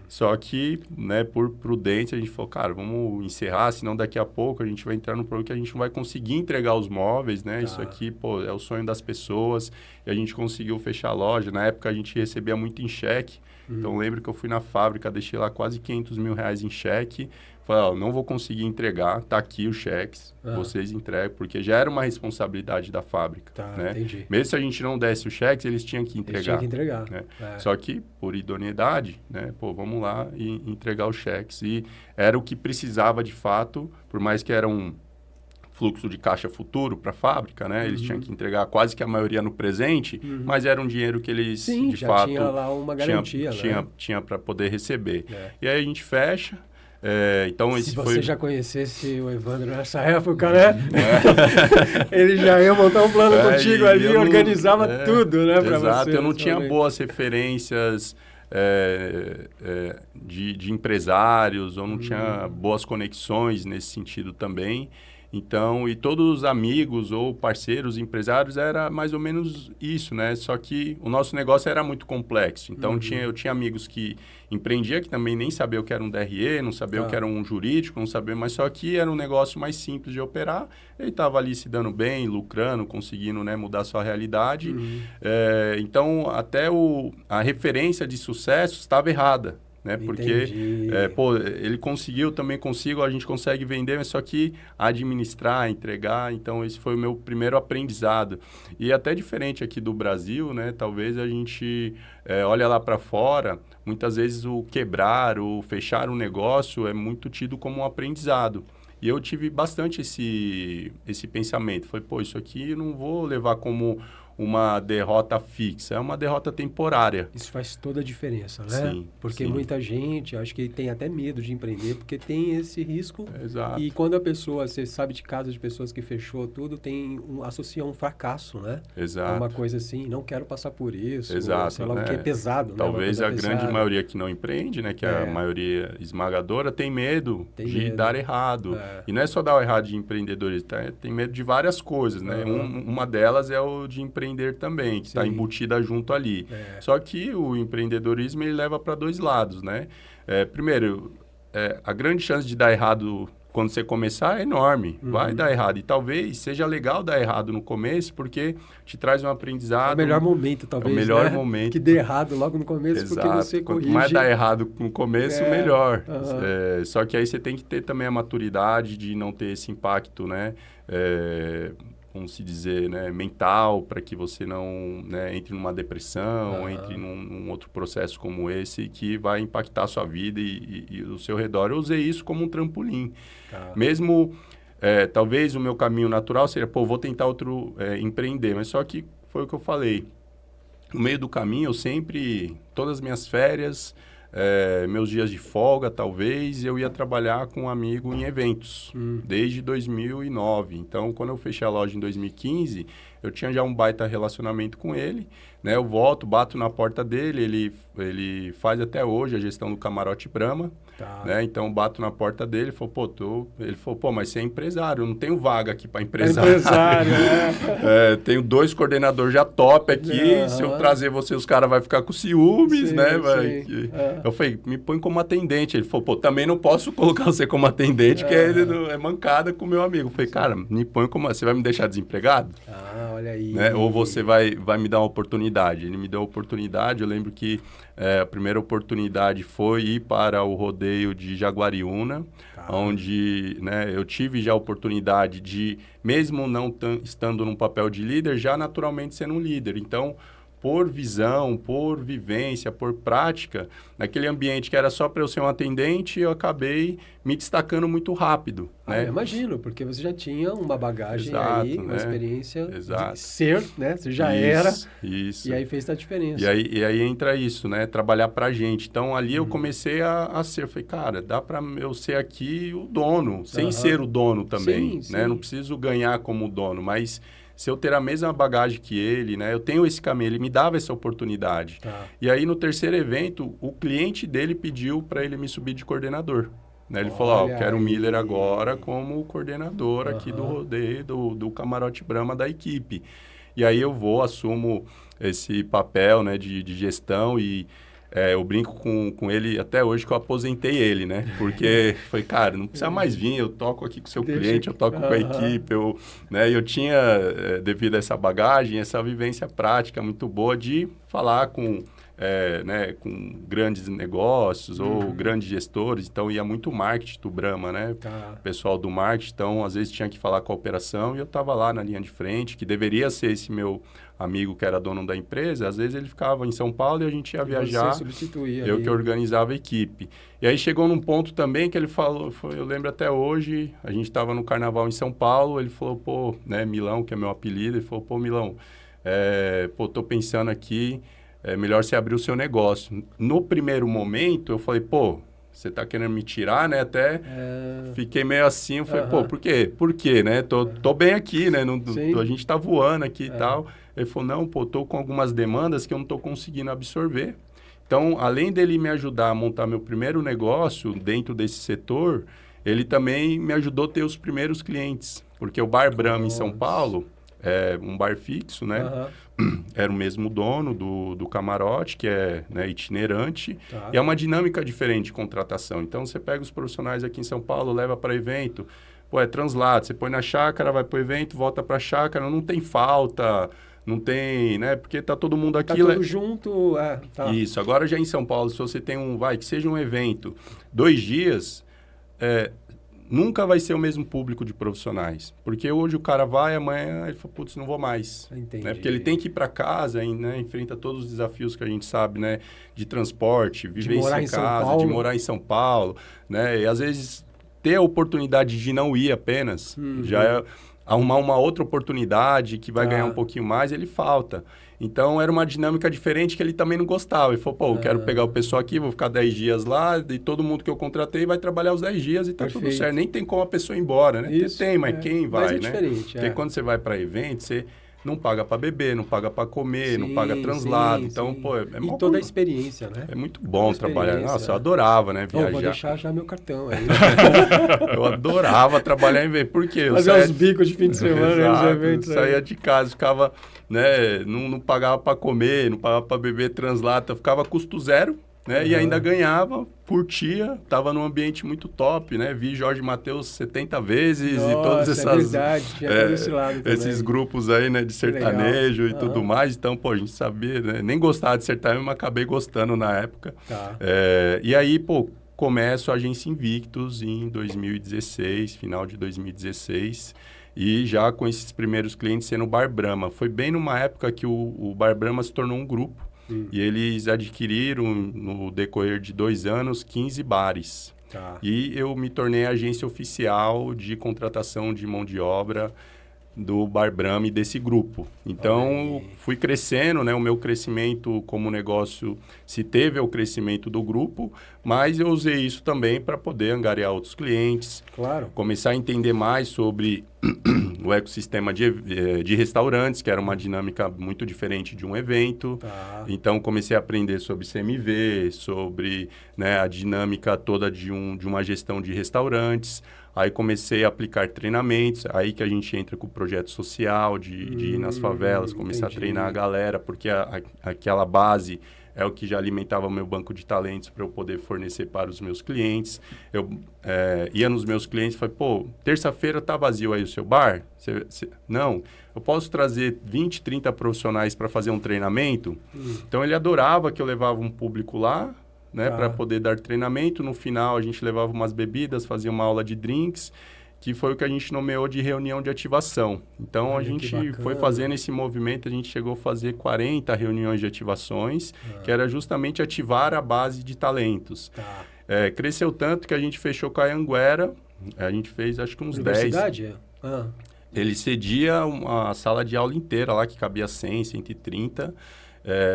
C: Só que, né, por prudência, a gente falou, cara, vamos encerrar, senão daqui a pouco a gente vai entrar num problema que a gente não vai conseguir entregar os móveis, né? Isso aqui, é o sonho das pessoas. E a gente conseguiu fechar a loja. Na época, a gente recebia muito em cheque. Então, lembro que eu fui na fábrica, deixei lá quase R$500 mil em cheque. Falei, não vou conseguir entregar, tá aqui os cheques, vocês entregam, porque já era uma responsabilidade da fábrica.
A: Tá,
C: né?
A: entendi.
C: Mesmo se a gente não desse os cheques, eles tinham que entregar.
A: Eles tinham que entregar.
C: Né? Só que, por idoneidade, né? Vamos lá e entregar os cheques. E era o que precisava de fato, por mais que era um fluxo de caixa futuro para a fábrica, né? Eles tinham que entregar quase que a maioria no presente, mas era um dinheiro que eles, de
A: já
C: fato...
A: tinha lá uma garantia.
C: Tinha para poder receber. E aí a gente fecha, Então,
A: Se
C: esse
A: você
C: foi...
A: já conhecesse o Evandro nessa época, né? Ele já ia montar um plano contigo ali, organizava tudo, né, para você.
C: Exato, eu não tinha boas referências de empresários, eu não tinha boas conexões nesse sentido também. Então, e todos os amigos ou parceiros empresários era mais ou menos isso, né? Só que o nosso negócio era muito complexo. Então, eu tinha amigos que empreendiam, que também nem sabiam o que era um DRE, não sabiam o que era um jurídico, não sabiam, mas só que era um negócio mais simples de operar. Ele estava ali se dando bem, lucrando, conseguindo, né, mudar sua realidade. Então, até a referência de sucesso estava errada. Né? Porque, ele conseguiu, também consigo, a gente consegue vender, mas só que administrar, entregar, então esse foi o meu primeiro aprendizado. E até diferente aqui do Brasil, né? Talvez a gente olha lá para fora, muitas vezes o quebrar, o fechar um negócio é muito tido como um aprendizado. E eu tive bastante esse pensamento, foi, isso aqui eu não vou levar como uma derrota fixa, é uma derrota temporária.
A: Isso faz toda a diferença, né?
C: Sim,
A: porque muita gente, acho que tem até medo de empreender, porque tem esse risco.
C: Exato.
A: E quando a pessoa, você sabe de casos de pessoas que fechou tudo, associa um fracasso, né?
C: Exato.
A: É uma coisa assim, não quero passar por isso.
C: Exato.
A: Sei lá, o que é pesado.
C: Talvez a grande maioria que não empreende, né? Que a maioria esmagadora tem medo de dar errado. E não é só dar errado de empreendedorismo, tem medo de várias coisas, né? Uma delas é o de empreender também, que está embutida junto ali. Só que o empreendedorismo ele leva para dois lados, né? Primeiro, a grande chance de dar errado quando você começar é enorme. Vai dar errado. E talvez seja legal dar errado no começo, porque te traz um aprendizado.
A: É o melhor momento, talvez,
C: é o melhor momento.
A: Que dê errado logo no começo, porque você corrige.
C: Quanto mais dar errado no começo, melhor. Só que aí você tem que ter também a maturidade de não ter esse impacto, né? Como se dizer, né, mental, para que você não, né, entre numa depressão, entre num outro processo como esse que vai impactar a sua vida e o seu redor. Eu usei isso como um trampolim. Mesmo, talvez o meu caminho natural seria, vou tentar empreender, mas só que foi o que eu falei. No meio do caminho, eu sempre, todas as minhas férias, meus dias de folga, talvez, eu ia trabalhar com um amigo em eventos, desde 2009. Então, quando eu fechei a loja em 2015, eu tinha já um baita relacionamento com ele, né? Eu volto, bato na porta dele, ele faz até hoje a gestão do Camarote Brahma, né? Então, bato na porta dele, ele falou, mas você é empresário, eu não tenho vaga aqui para empresário. Tenho 2 coordenadores já top aqui, se eu trazer você, os caras vão ficar com ciúmes, né? Eu falei, me põe como atendente. Ele falou, também não posso colocar você como atendente, que é mancada com o meu amigo. Eu falei, cara, me põe como... Você vai me deixar desempregado?
A: Olha aí.
C: Né? Ou você vai me dar uma oportunidade? Ele me deu a oportunidade. Eu lembro que a primeira oportunidade foi ir para o rodeio de Jaguariúna, onde, né, eu tive já a oportunidade de, mesmo não estando num papel de líder, já naturalmente sendo um líder. Então, por visão, por vivência, por prática, naquele ambiente que era só para eu ser um atendente, eu acabei me destacando muito rápido. Né?
A: Eu imagino, porque você já tinha uma bagagem aí, uma experiência de ser, né? Você já era.
C: Isso.
A: E aí fez a diferença.
C: E aí entra isso, né? Trabalhar pra gente. Então, ali eu comecei a ser. Eu falei, cara, dá para eu ser aqui o dono, sem ser o dono também. Né? Não preciso ganhar como dono, mas... Se eu ter a mesma bagagem que ele, né? Eu tenho esse caminho, ele me dava essa oportunidade. E aí, no terceiro evento, o cliente dele pediu para ele me subir de coordenador. Né? Ele falou, eu quero o Miller agora como coordenador aqui do rodeio, do Camarote Brahma da equipe. E aí eu assumo esse papel, né, de gestão e... eu brinco com ele até hoje que eu aposentei ele, né? Porque foi, cara, não precisa mais vir, eu toco aqui com o seu cliente, eu toco com a equipe, eu tinha, devido a essa bagagem, essa vivência prática muito boa de falar com grandes negócios ou grandes gestores, então ia muito marketing do Brahma, né? Pessoal do marketing, então às vezes tinha que falar com a operação e eu estava lá na linha de frente, que deveria ser esse meu amigo que era dono da empresa, às vezes ele ficava em São Paulo e a gente ia viajar, eu que organizava a equipe. E aí chegou num ponto também que ele falou, eu lembro até hoje, a gente estava no carnaval em São Paulo, ele falou, Milão, que é meu apelido, ele falou, Milão, tô pensando aqui, é melhor você abrir o seu negócio. No primeiro momento, eu falei, você tá querendo me tirar, né? Até fiquei meio assim, eu falei, pô, por quê? Por quê, né? Tô bem aqui, né? A gente tá voando aqui e tal. Ele falou, não, pô, tô com algumas demandas que eu não tô conseguindo absorver. Então, além dele me ajudar a montar meu primeiro negócio dentro desse setor, ele também me ajudou a ter os primeiros clientes. Porque o Bar Brahma em São Paulo é um bar fixo, né? Era o mesmo dono do camarote, que é, né, itinerante. E é uma dinâmica diferente de contratação. Então, você pega os profissionais aqui em São Paulo, leva para evento, pô, é translado. Você põe na chácara, vai para o evento, volta para a chácara, não tem falta... Não tem, né? Porque tá todo mundo aqui...
A: Tá tudo junto, tá.
C: Isso. Agora, já em São Paulo, se você tem que seja um evento, 2 dias, nunca vai ser o mesmo público de profissionais. Porque hoje o cara vai, amanhã ele fala, putz, não vou mais.
A: Entendi.
C: Né? Porque ele tem que ir para casa, né? Enfrenta todos os desafios que a gente sabe, né? De transporte, viver em casa, de morar em São Paulo, né? E às vezes ter a oportunidade de não ir apenas, já é... arrumar uma outra oportunidade que vai ganhar um pouquinho mais, ele falta. Então, era uma dinâmica diferente que ele também não gostava. Ele falou, pô, eu quero pegar o pessoal aqui, vou ficar 10 dias lá, e todo mundo que eu contratei vai trabalhar os 10 dias e tá tudo certo. Nem tem como a pessoa ir embora, né?
A: Isso,
C: tem, mas quem vai,
A: mas
C: né?
A: Diferente,
C: Porque quando você vai para evento, você não paga para beber, não paga para comer, não paga translado. Então, pô,
A: e toda a experiência, né?
C: É muito bom trabalhar. Nossa, eu adorava, né? Viajar.
A: Vou deixar já meu cartão aí.
C: Eu adorava trabalhar em evento. Por quê?
A: Fazer uns bicos de fim de semana nos eventos.
C: Saía de casa, ficava, né? Não pagava para comer, não pagava para beber translado, ficava custo zero. Né? E ainda ganhava, curtia, estava num ambiente muito top, né? Vi Jorge Mateus 70 vezes.
A: Nossa,
C: e todas essas...
A: verdade, tinha todo esse lado também.
C: Esses grupos aí, né? De sertanejo e tudo mais. Então, pô, a gente sabia, né? Nem gostava de sertanejo, mas acabei gostando na época. E aí, pô, começo a Agência Invictus em 2016, final de 2016. E já com esses primeiros clientes sendo o Bar Brahma. Foi bem numa época que o Bar Brahma se tornou um grupo. E eles adquiriram, no decorrer de 2 anos, 15 bares. E eu me tornei agência oficial de contratação de mão de obra do Bar Brahma e desse grupo. Então, fui crescendo, né? O meu crescimento como negócio se teve ao crescimento do grupo, mas eu usei isso também para poder angariar outros clientes.
A: Claro.
C: Começar a entender mais sobre o ecossistema de restaurantes, que era uma dinâmica muito diferente de um evento. Então, comecei a aprender sobre CMV, sobre, né, a dinâmica toda de uma gestão de restaurantes. Aí comecei a aplicar treinamentos, aí que a gente entra com o projeto social, de ir nas favelas, começar a treinar a galera, porque aquela base é o que já alimentava o meu banco de talentos para eu poder fornecer para os meus clientes. Eu ia nos meus clientes e falei, pô, terça-feira tá vazio aí o seu bar? Não, eu posso trazer 20, 30 profissionais para fazer um treinamento? Então, ele adorava que eu levava um público lá, né, para poder dar treinamento. No final, a gente levava umas bebidas, fazia uma aula de drinks, que foi o que a gente nomeou de reunião de ativação. Então, a gente foi fazendo esse movimento, a gente chegou a fazer 40 reuniões de ativações, que era justamente ativar a base de talentos. Cresceu tanto que a gente fechou com a Anhanguera, a gente fez acho que uns 10. Ele cedia uma sala de aula inteira lá, que cabia 100, 130,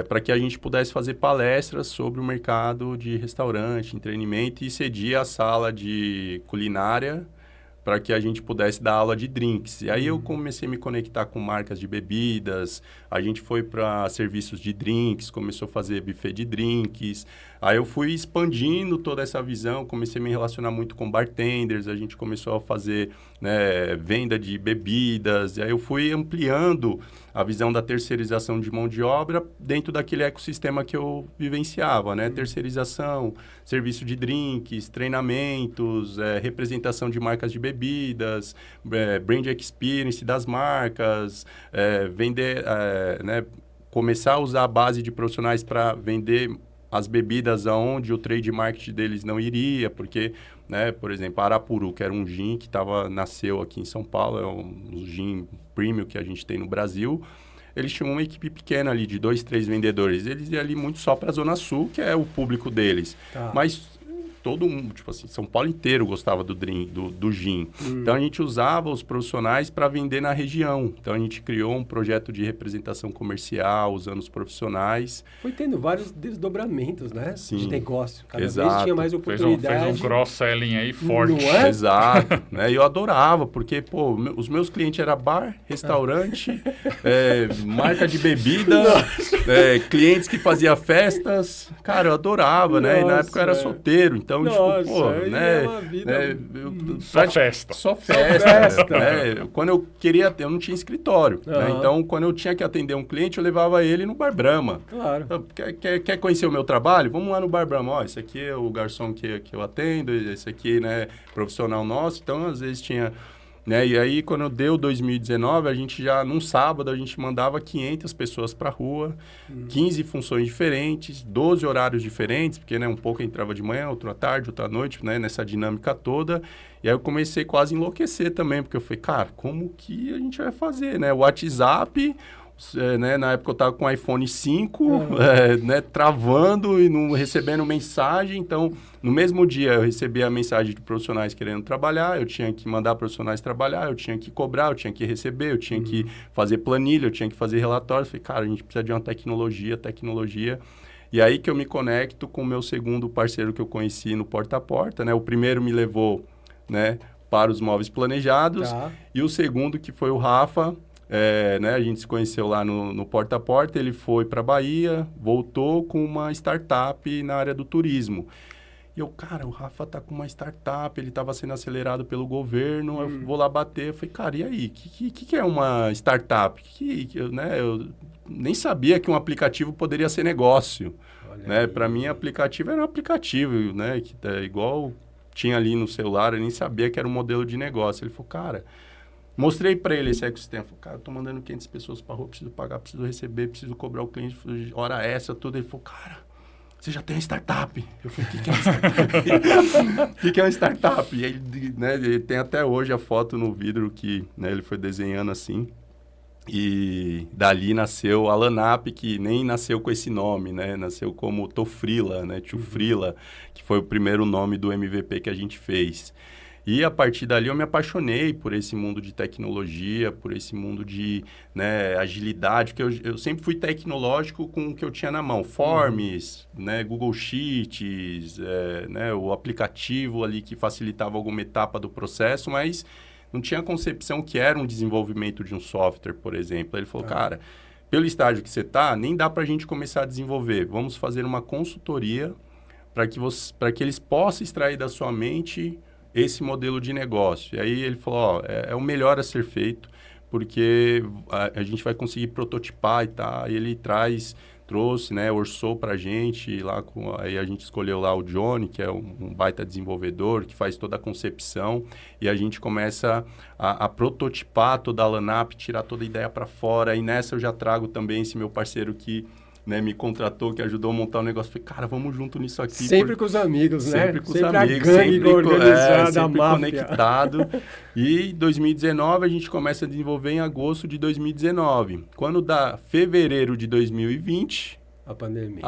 C: para que a gente pudesse fazer palestras sobre o mercado de restaurante, entretenimento, e cedia a sala de culinária para que a gente pudesse dar aula de drinks. E aí eu comecei a me conectar com marcas de bebidas, a gente foi para serviços de drinks, começou a fazer buffet de drinks. Aí eu fui expandindo toda essa visão, comecei a me relacionar muito com bartenders, a gente começou a fazer, né, venda de bebidas, e aí eu fui ampliando a visão da terceirização de mão de obra dentro daquele ecossistema que eu vivenciava, né? Terceirização, serviço de drinks, treinamentos, representação de marcas de bebidas, brand experience das marcas, vender, né? Começar a usar a base de profissionais para vender as bebidas aonde o trade marketing deles não iria, porque, né, por exemplo, Arapuru, que era um gin que nasceu aqui em São Paulo, é um gin premium que a gente tem no Brasil. Eles tinham uma equipe pequena ali, de 2, 3 vendedores. Eles iam ali muito só para a Zona Sul, que é o público deles. Mas tipo assim, São Paulo inteiro gostava do gin. Então, a gente usava os profissionais para vender na região. Então, a gente criou um projeto de representação comercial, usando os profissionais.
A: Foi tendo vários desdobramentos, né?
C: Sim,
A: de negócio. Cada
C: exato.
A: vez tinha mais oportunidade.
B: Fez um cross-selling aí forte.
A: Não é?
C: Exato. Né? E eu adorava, porque, pô, os meus clientes eram bar, restaurante, marca de bebida, clientes que faziam festas. Cara, eu adorava, né? E na época eu era solteiro, então, tipo, pô, né?
A: É uma vida...
B: Só festa.
C: Só festa. Né? Quando eu queria, eu não tinha escritório. Né? Então, quando eu tinha que atender um cliente, eu levava ele no Bar Brahma.
A: Claro.
C: Quer conhecer o meu trabalho? Vamos lá no Bar Brahma. Ó, esse aqui é o garçom que eu atendo, esse aqui, né, profissional nosso. Então, às vezes tinha... Né? E aí, quando deu 2019, a gente já, num sábado, a gente mandava 500 pessoas para a rua, 15 funções diferentes, 12 horários diferentes, porque, né, um pouco entrava de manhã, outro à tarde, outro à noite, né, nessa dinâmica toda. E aí eu comecei quase a enlouquecer também, porque eu falei, cara, como que a gente vai fazer, né? O WhatsApp... né, na época eu estava com o iPhone 5, né, travando e não recebendo mensagem. Então, no mesmo dia eu recebia a mensagem de profissionais querendo trabalhar, eu tinha que mandar profissionais trabalhar, eu tinha que cobrar, eu tinha que receber, eu tinha que fazer planilha, eu tinha que fazer relatórios. Falei, cara, a gente precisa de uma tecnologia. E aí que eu me conecto com o meu segundo parceiro que eu conheci no Porta a Porta, né? O primeiro me levou, né, para os móveis planejados, e o segundo, que foi o Rafa, né, a gente se conheceu lá no Porta a Porta, ele foi para a Bahia, voltou com uma startup na área do turismo. E eu, cara, o Rafa tá com uma startup, ele estava sendo acelerado pelo governo, eu vou lá bater. Eu falei, cara, e aí? O que é uma startup? Né, eu nem sabia que um aplicativo poderia ser negócio. Né? Para mim, aplicativo era um aplicativo, né, que igual tinha ali no celular, eu nem sabia que era um modelo de negócio. Ele falou, cara... Mostrei para ele esse ecossistema. Falei, cara, eu tô mandando 500 pessoas para rua, preciso pagar, preciso receber, preciso cobrar o cliente, hora essa, tudo. Ele falou, cara, você já tem uma startup. Eu falei, o que é uma startup? O que é uma startup? E ele, né, ele tem até hoje a foto no vidro que, né, ele foi desenhando assim. E dali nasceu a Lanap, que nem nasceu com esse nome, né? Nasceu como Tofrila, né? Tio Frila, que foi o primeiro nome do MVP que a gente fez. E a partir dali eu me apaixonei por esse mundo de tecnologia, por esse mundo de, né, agilidade, porque eu sempre fui tecnológico com o que eu tinha na mão. Forms, né, Google Sheets, né, o aplicativo ali que facilitava alguma etapa do processo, mas não tinha concepção que era um desenvolvimento de um software, por exemplo. Aí ele falou, cara, pelo estágio que você está, nem dá para a gente começar a desenvolver. Vamos fazer uma consultoria para que eles possam extrair da sua mente esse modelo de negócio. E aí ele falou, ó, é o melhor a ser feito, porque a gente vai conseguir prototipar e tá. E ele trouxe, né, orçou pra gente, aí a gente escolheu lá o Johnny, que é um baita desenvolvedor, que faz toda a concepção, e a gente começa a prototipar toda a Lanap, tirar toda a ideia para fora, e nessa eu já trago também esse meu parceiro que, né, me contratou, que ajudou a montar o negócio. Falei, cara, vamos junto nisso aqui.
A: Sempre com os amigos, né?
C: Sempre com os
A: sempre
C: amigos.
A: A gangue organizada,
C: sempre
A: a
C: conectado. E em 2019, a gente começa a desenvolver em agosto de 2019. Quando dá fevereiro de 2020... A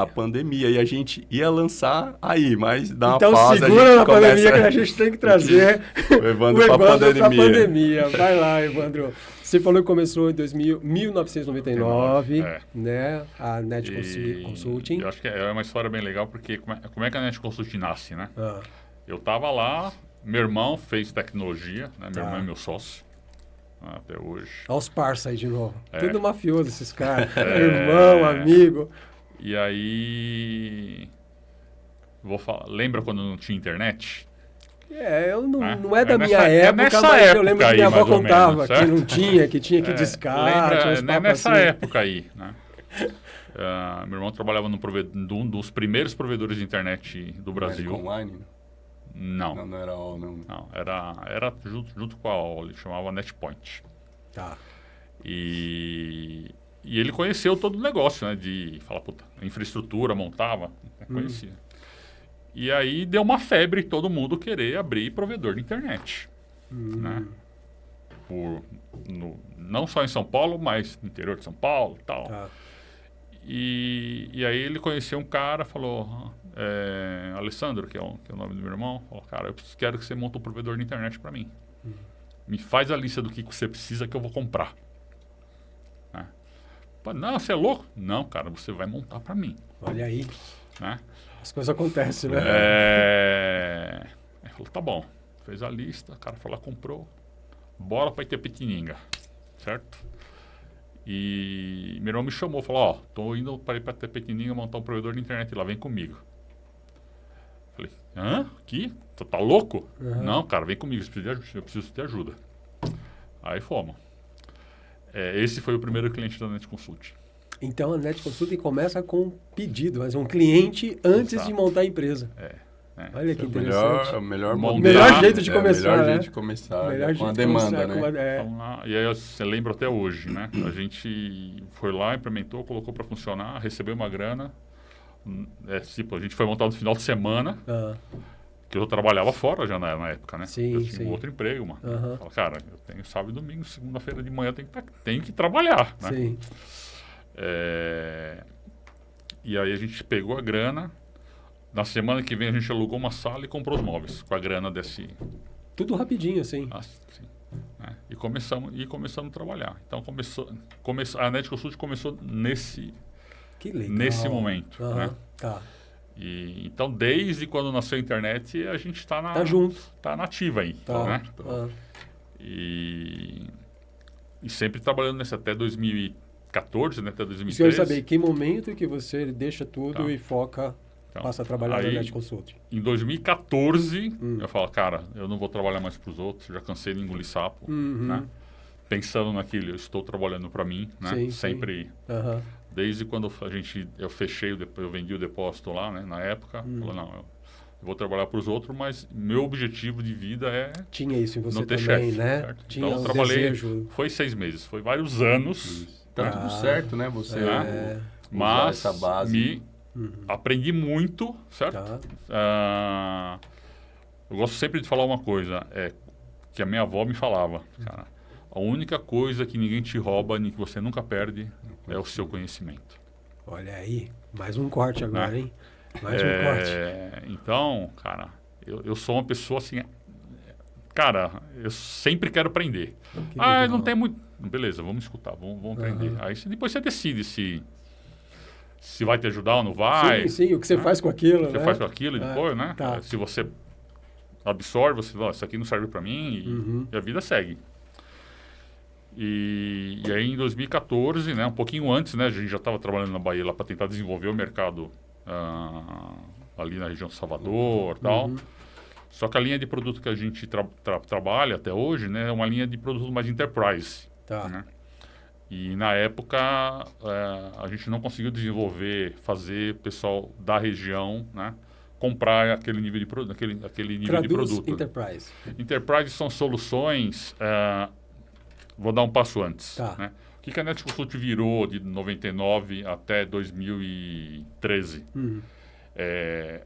C: pandemia. E a gente ia lançar aí, mas dá uma pausa.
A: Então segura na pandemia que a gente tem que trazer
C: o Evandro para a
A: pandemia. Vai lá, Evandro. Você falou que começou em 1999, né? A Net Consulting.
B: Eu acho que é uma história bem legal, porque como é que a Net Consulting nasce, né? Eu estava lá, meu irmão fez tecnologia, né? Meu irmão é meu sócio. Até hoje.
A: Olha os parça aí de novo. Tudo mafioso esses caras. Irmão, amigo.
B: E aí... Lembra quando não tinha internet?
A: Não é da minha época, mas eu lembro que minha avó contava que não tinha, que tinha que discar.
B: Nessa época aí, né? Meu irmão trabalhava num dos primeiros provedores de internet do Brasil.
C: Online?
B: Não.
C: Não era AOL, não.
B: Não, era junto com a AOL, ele chamava NetPoint.
A: Tá.
B: E ele conheceu todo o negócio, né? De falar, puta, infraestrutura, montava, conhecia. E aí deu uma febre todo mundo querer abrir provedor de internet. Né? Não só em São Paulo, mas no interior de São Paulo e tal. Tá. E aí ele conheceu um cara, falou, Alessandro, que é o nome do meu irmão, falou, cara, eu quero que você monte um provedor de internet para mim. Me faz a lista do que você precisa que eu vou comprar. Né? Não, você é louco? Não, cara, você vai montar para mim.
A: Olha aí.
B: Né?
A: As coisas acontecem, né?
B: Ele falou, tá bom. Fez a lista, o cara foi lá, comprou. Bora para Itapetininga, certo? E meu irmão me chamou, falou, ó, tô indo para Itapetininga montar um provedor de internet lá, vem comigo. Falei, aqui? Tu tá louco?
A: Uhum.
B: Não, cara, vem comigo, eu preciso de ajuda. Aí fomos. Esse foi o primeiro cliente da Net Consult.
A: Então a Net Consulting começa com um pedido, mas um cliente antes de montar a empresa. Olha que interessante.
C: O melhor
A: jeito de começar,
C: melhor
A: né?
C: jeito de começar,
A: Melhor
C: com a
A: jeito de começar,
C: demanda, né?
B: Vamos lá. E aí você lembra até hoje, né? A gente foi lá, implementou, colocou para funcionar, recebeu uma grana. A gente foi montar no final de semana, que eu trabalhava fora já na época, né?
A: Sim,
B: eu tinha outro emprego, mano. Eu falo, cara, eu tenho sábado e domingo, segunda-feira de manhã tenho que trabalhar, né?
A: Sim.
B: E aí a gente pegou a grana. Na semana que vem a gente alugou uma sala e comprou os móveis com a grana desse...
A: Tudo rapidinho, assim.
B: E começamos a trabalhar. Então a Net Consult começou nesse momento. Né?
A: Tá.
B: Então, desde quando nasceu a internet, a gente está
A: junto.
B: Tá nativa aí. Né? E sempre trabalhando nesse até 2014, né? Até 2013.
A: Eu quero saber que momento que você deixa tudo e foca... Passa a trabalhar na Net Consult.
B: Em 2014, eu falo, cara, eu não vou trabalhar mais para os outros, já cansei de engolir sapo, né? Pensando naquilo, eu estou trabalhando para mim, né?
A: Sim,
B: sempre, desde quando eu fechei, eu vendi o depósito lá, né? Na época, falei, não, eu vou trabalhar para os outros, mas meu objetivo de vida é
A: Tinha isso em você
B: não ter
A: também,
B: chefe,
A: né?
B: Certo?
A: Tinha
B: então eu trabalhei,
A: desejo.
B: foi 6 meses, foi vários anos.
C: Tá tudo certo, né? Você
B: mas
C: essa base.
B: Aprendi muito, certo? Eu gosto sempre de falar uma coisa, que a minha avó me falava, cara, a única coisa que ninguém te rouba, que você nunca perde, é o seu conhecimento.
A: Olha aí, mais um corte agora, hein? Mais um corte.
B: Então, cara, eu sou uma pessoa assim, cara, eu sempre quero aprender. Não tem muito... Beleza, vamos escutar, vamos aprender. Aí depois você decide se vai te ajudar ou não vai.
A: Sim, o que você faz com aquilo,
B: O que você faz com aquilo e depois, né?
A: Tá.
B: Se você absorve, você fala, isso aqui não serve para mim e a vida segue. E aí em 2014, né, um pouquinho antes, né, a gente já estava trabalhando na Bahia lá para tentar desenvolver o mercado ali na região de Salvador e tal. Só que a linha de produto que a gente trabalha até hoje, né, é uma linha de produto mais enterprise.
A: Tá.
B: Né? E na época a gente não conseguiu fazer o pessoal da região, né, comprar aquele nível de produto, aquele nível de produto.
A: Enterprise.
B: Enterprise são soluções. Vou dar um passo antes.
A: Tá.
B: Né? O que a Net Consult virou de 99 até 2013?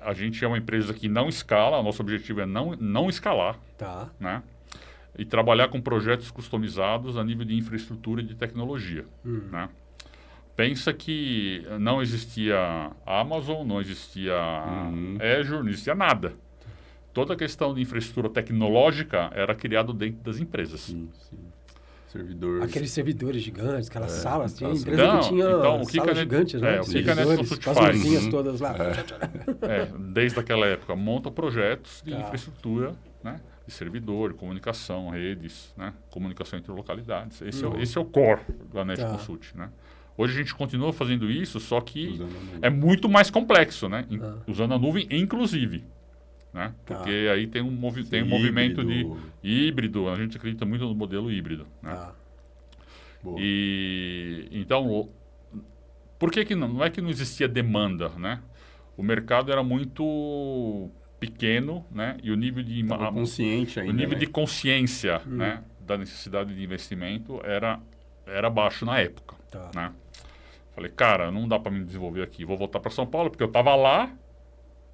B: A gente é uma empresa que não escala. O nosso objetivo é não escalar.
A: Tá.
B: Né? E trabalhar com projetos customizados a nível de infraestrutura e de tecnologia. Né? Pensa que não existia Amazon, não existia Azure, não existia nada. Toda a questão de infraestrutura tecnológica era criada dentro das empresas.
C: Sim. Servidores.
A: Aqueles servidores gigantes, aquelas salas, tinha empresa
B: Então,
A: que tinha
B: então, o que
A: salas gigantes, né?
B: o que a Net Consult
A: com as
B: faz?
A: luzinhas todas lá.
B: Desde aquela época, monta projetos de infraestrutura, né? De servidor, comunicação, redes, né? Comunicação entre localidades. Esse é o core da Net Consult, né? Hoje a gente continua fazendo isso, só que é muito mais complexo, né? Usando a nuvem, inclusive. Né? Porque aí tem um movimento de híbrido, a gente acredita muito no modelo híbrido. Né? E então, por que não é que não existia demanda, né? O mercado era muito pequeno, né? E o nível de
C: consciente ainda,
B: o nível
C: né?
B: de consciência, né, da necessidade de investimento era baixo na época. Né? Falei, cara, não dá para me desenvolver aqui, vou voltar para São Paulo porque eu estava lá,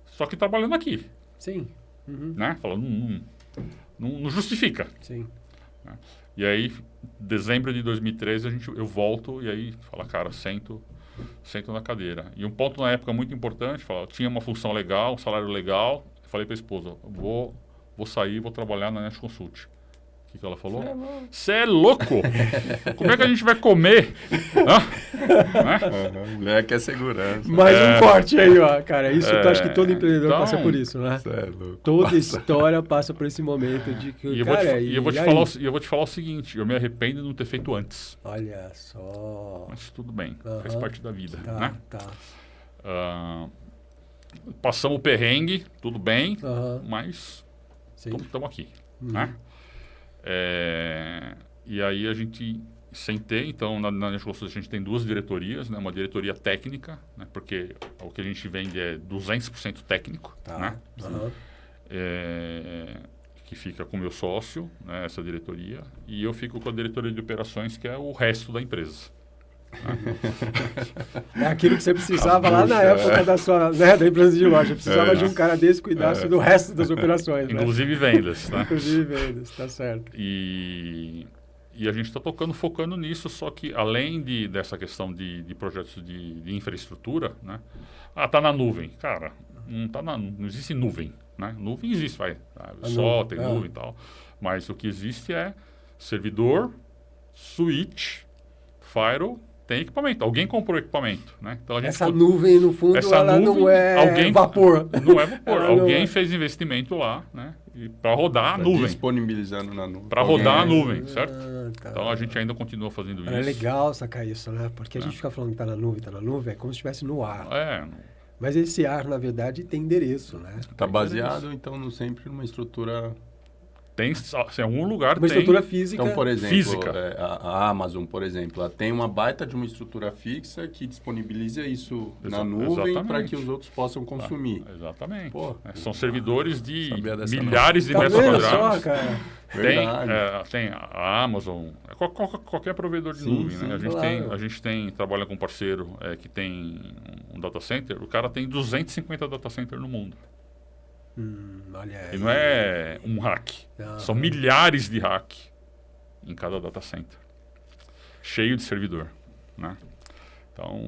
B: só que trabalhando aqui.
A: Sim.
B: Né? Falando, não justifica.
A: Sim.
B: Né? E aí, dezembro de 2013, eu volto e aí fala, cara, sento. Sento na cadeira. E um ponto na época muito importante, tinha uma função legal, um salário legal. Eu falei para a esposa, vou sair, vou trabalhar na Nest Consult. O que ela falou? Você é louco? Como é que a gente vai comer?
C: Mulher quer segurança.
A: Mais um corte aí, ó, cara. Isso eu acho que todo empreendedor
B: então,
A: passa por isso, né?
C: Cê é louco.
A: Toda história passa por esse momento de que,
B: E eu vou te falar o seguinte, eu me arrependo de não ter feito antes.
A: Olha só.
B: Mas tudo bem, faz parte da vida,
A: Tá,
B: né?
A: tá.
B: Passamos o perrengue, tudo bem, mas
A: Sim.
B: estamos aqui, né? E aí a gente sentei, então na Nest Consult a gente tem 2 diretorias, né? Uma diretoria técnica, né? Porque o que a gente vende é 200% técnico, né? Que fica com o meu sócio, né? Essa diretoria, e eu fico com a diretoria de operações, que é o resto da empresa.
A: É aquilo que você precisava lá na época da sua, né, da empresa de loja. Precisava de um cara desse que cuidasse do resto das operações.
B: Inclusive vendas, né?
A: Inclusive vendas, tá certo.
B: E a gente está focando nisso, só que além dessa questão de projetos de infraestrutura, né? Tá na nuvem. Cara, não existe nuvem, né? Nuvem existe, tem nuvem e tal. Mas o que existe é servidor, switch, firewall, tem equipamento. Alguém comprou equipamento, né? Então
A: essa nuvem, no fundo, ela não é vapor.
B: Não é vapor. Alguém fez investimento lá, né? Para rodar a nuvem.
C: Disponibilizando na nuvem.
B: Para rodar a nuvem, certo?
A: Tá.
B: Então a gente ainda continua fazendo isso.
A: É legal sacar isso, né? Porque a gente fica falando que tá na nuvem, é como se estivesse no ar. Mas esse ar, na verdade, tem endereço, né?
C: Está baseado, então, sempre numa estrutura...
B: Tem, em algum lugar
A: uma estrutura física.
C: Então, por exemplo,
B: física.
C: A Amazon, por exemplo, ela tem uma baita de uma estrutura fixa que disponibiliza isso na nuvem para que os outros possam consumir.
B: Exatamente. São servidores de milhares de
A: metros
B: quadrados.
A: Só, cara.
B: Tem a Amazon, qualquer provedor de nuvem. Né? A gente trabalha com um parceiro que tem um data center, o cara tem 250 data centers no mundo.
A: Olha aí.
B: E não é um hack. São milhares de hack em cada data center. Cheio de servidor. Né? Então,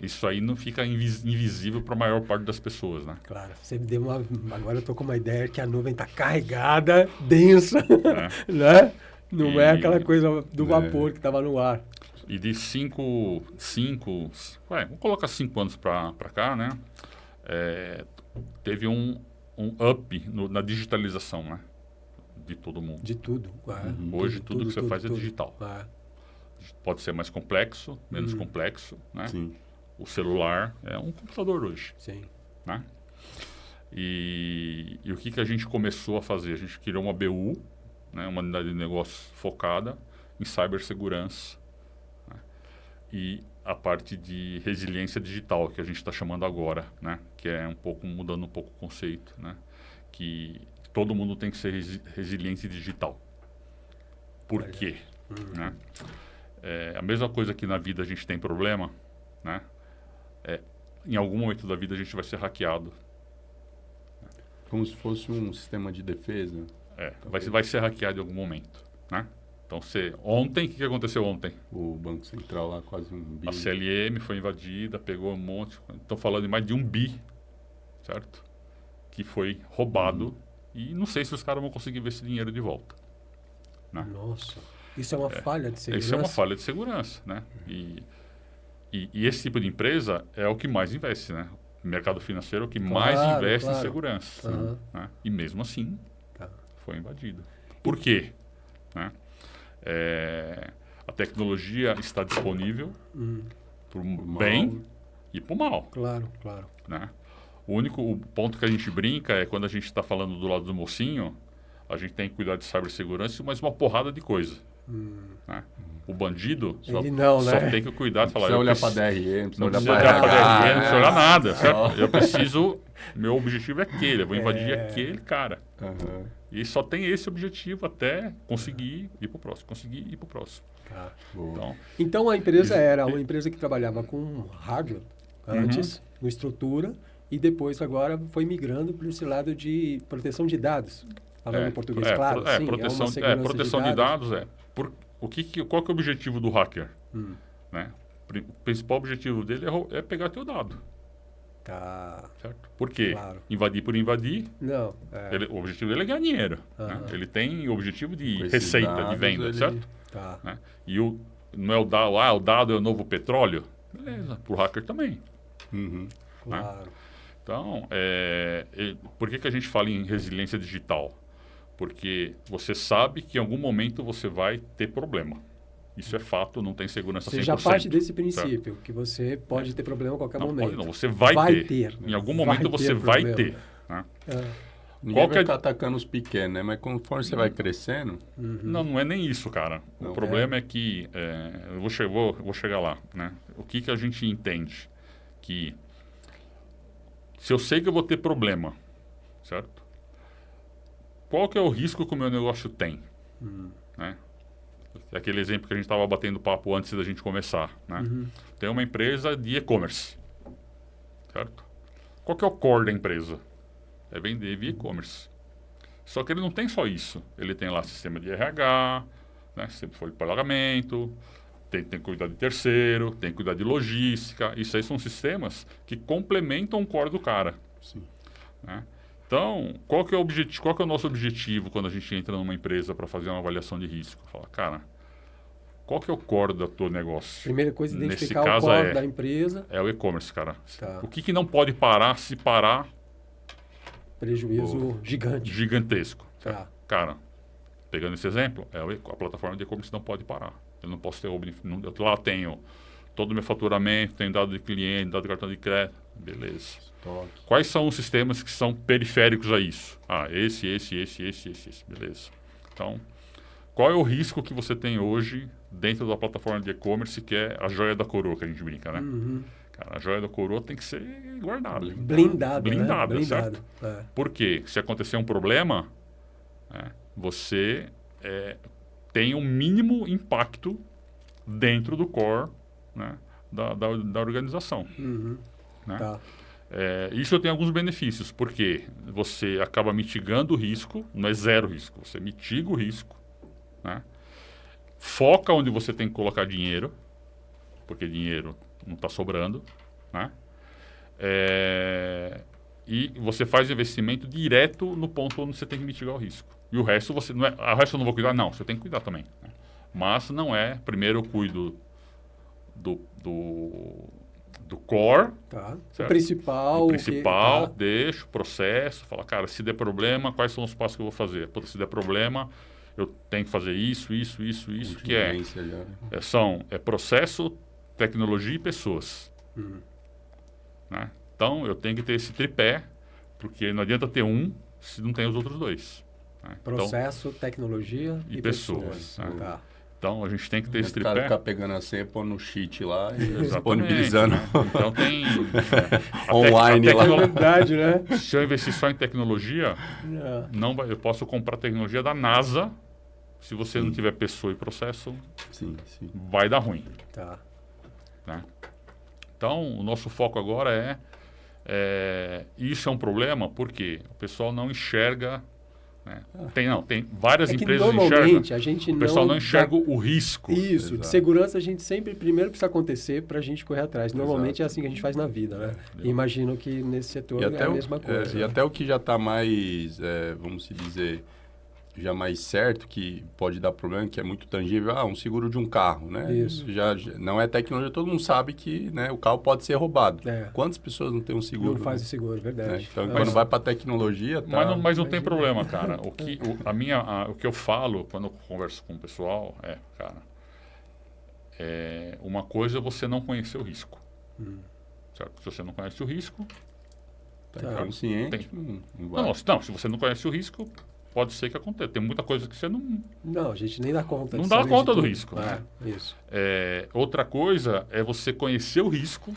B: isso aí não fica invisível para a maior parte das pessoas. Né?
A: Claro. Você me deu agora eu estou com uma ideia que a nuvem está carregada, densa. Né? Não é aquela coisa do vapor que estava no ar.
B: E de vamos colocar 5 anos para cá, né? Teve um up na digitalização, né? De todo mundo.
A: De tudo.
B: Hoje tudo que você faz é digital. Pode ser mais complexo, menos complexo, né?
C: Sim.
B: O celular é um computador hoje.
A: Sim.
B: Né? E o que a gente começou a fazer? A gente criou uma BU, né? Uma unidade de negócio focada em cibersegurança, né? E a parte de resiliência digital, que a gente está chamando agora, né? Que é mudando um pouco o conceito, né? Que todo mundo tem que ser resiliente digital. Por quê? Né? A mesma coisa que na vida a gente tem problema, né? Em algum momento da vida a gente vai ser hackeado.
C: Como se fosse um sistema de defesa?
B: Vai ser hackeado em algum momento, né? Então, ontem, o que aconteceu ontem?
C: O Banco Central lá, quase 1 bi.
B: A CLM foi invadida, pegou um monte. Estão falando de mais de 1 bi, certo? Que foi roubado. E não sei se os caras vão conseguir ver esse dinheiro de volta. Né?
A: Nossa, isso é uma falha de segurança?
B: Isso é uma falha de segurança, né? E esse tipo de empresa é o que mais investe, né? O mercado financeiro é o que mais investe em segurança. Né? E mesmo assim, foi invadido. Por quê? Né? A tecnologia está disponível para o bem e para o mal.
A: Claro, claro.
B: Né? O ponto que a gente brinca é quando a gente está falando do lado do mocinho, a gente tem que cuidar de cibersegurança, mas uma porrada de coisa. Né? O bandido só tem que cuidar de falar...
C: Não precisa olhar para DRE,
B: não precisa olhar para DRE, não precisa olhar nada. Certo? Eu preciso... Meu objetivo é aquele, eu vou invadir aquele cara. E só tem esse objetivo até conseguir ir para o próximo.
A: Então a empresa era uma empresa que trabalhava com hardware antes, com estrutura, e depois agora foi migrando para esse lado de proteção de dados. Falando em português, claro. Sim,
B: proteção de dados qual que é o objetivo do hacker? Né? principal objetivo dele é pegar teu dado.
A: Tá.
B: Certo? Por quê?
A: Claro.
B: Invadir por invadir.
A: Não.
B: O objetivo dele é ganhar dinheiro. Né? Ele tem o objetivo de
C: Com esses
B: receita,
C: dados,
B: de venda, certo?
A: Tá.
B: Né? E não é o dado, o dado é o novo petróleo? Beleza, pro hacker também.
C: Uhum.
A: Claro.
B: Então, por que a gente fala em resiliência digital? Porque você sabe que em algum momento você vai ter problema. Isso é fato, não tem segurança 100%.
A: Você já parte desse
B: certo?
A: princípio, que você pode ter problema a qualquer momento.
B: Pode não, você vai ter. Em algum momento você vai ter. Né?
C: Ninguém vai ficar atacando os pequenos, né? Mas conforme você vai crescendo...
B: Não é nem isso, cara. O problema é que... eu vou chegar lá. Né? O que a gente entende? Que se eu sei que eu vou ter problema, certo? Qual que é o risco que o meu negócio tem? Né? É aquele exemplo que a gente estava batendo papo antes da gente começar. Né? Tem uma empresa de e-commerce, certo? Qual que é o core da empresa? É vender via e-commerce. Só que ele não tem só isso. Ele tem lá sistema de RH, né? Sistema de folha de pagamento, tem que cuidar de terceiro, tem que cuidar de logística. Isso aí são sistemas que complementam o core do cara.
C: Sim.
B: Né? Então, qual que é o nosso objetivo quando a gente entra numa empresa para fazer uma avaliação de risco? Fala, cara, qual que é o core do teu negócio?
A: Primeira coisa, identificar
B: Nesse caso
A: o core da empresa.
B: É o e-commerce, cara.
A: Tá.
B: O que não pode parar, se parar...
A: Prejuízo gigante.
B: Gigantesco.
A: Tá.
B: Cara, pegando esse exemplo, a plataforma de e-commerce não pode parar. Eu não posso ter... Lá tenho todo o meu faturamento, tenho dado de cliente, dado de cartão de crédito. Beleza. Quais são os sistemas que são periféricos a isso? Esse. Beleza. Então, qual é o risco que você tem hoje dentro da plataforma de e-commerce, que é a joia da coroa, que a gente brinca, né? Cara, a joia da coroa tem que ser guardada.
A: Blindada,
B: né? Certo?
A: É.
B: Por quê? Se acontecer um problema, você tem um mínimo impacto dentro do core, né, da organização. Né?
A: Tá.
B: Isso tem alguns benefícios, porque você acaba mitigando o risco, não é zero risco, você mitiga o risco, né? Foca onde você tem que colocar dinheiro, porque dinheiro não está sobrando, né? E você faz investimento direto no ponto onde você tem que mitigar o risco. E o resto você não o resto eu não vou cuidar, não, você tem que cuidar também. Né? Mas não é, primeiro eu cuido do core.
A: Tá.
B: Certo?
A: O principal.
B: Tá. Deixo o processo, fala, cara, se der problema, quais são os passos que eu vou fazer? Se der problema, eu tenho que fazer isso, que é processo, tecnologia e pessoas. Né? Então, eu tenho que ter esse tripé, porque não adianta ter um se não tem os outros dois. Né?
A: Processo, tecnologia e pessoas.
B: Né?
A: Tá.
B: Então, a gente tem que ter esse tripé.
C: O cara ficar pegando a senha, pondo no cheat lá e disponibilizando.
B: Né? Então, tem...
C: online lá.
A: Verdade, né?
B: Se eu investir só em tecnologia, eu posso comprar tecnologia da NASA. Se você não tiver pessoa e processo, vai dar ruim.
A: Tá.
B: Né? Então, o nosso foco agora isso é um problema porque o pessoal não enxerga... Né? Tem várias empresas que enxergam. O pessoal não enxerga o risco.
A: Isso,
C: Exato.
A: De segurança a gente sempre primeiro precisa acontecer para a gente correr atrás. Normalmente é assim que a gente faz na vida, né? E imagino que nesse setor é a mesma coisa.
C: E até o que já está mais, vamos dizer, já mais certo, que pode dar problema, que é muito tangível, um seguro de um carro, né?
A: Isso.
C: Já não é tecnologia, todo mundo sabe que, né, o carro pode ser roubado. Quantas pessoas não têm um seguro?
A: Não fazem seguro, verdade.
C: Então, quando vai para a tecnologia...
B: Mas não tem problema, cara. O que eu falo quando eu converso com o pessoal uma coisa é você não conhecer o risco. Certo? Se você não conhece o risco...
C: Tá consciente.
B: Não, se você não conhece o risco... Pode ser que aconteça. Tem muita coisa que você não...
A: Não, a gente nem dá conta.
B: Não dá conta do risco.
A: Isso.
B: Outra coisa é você conhecer o risco,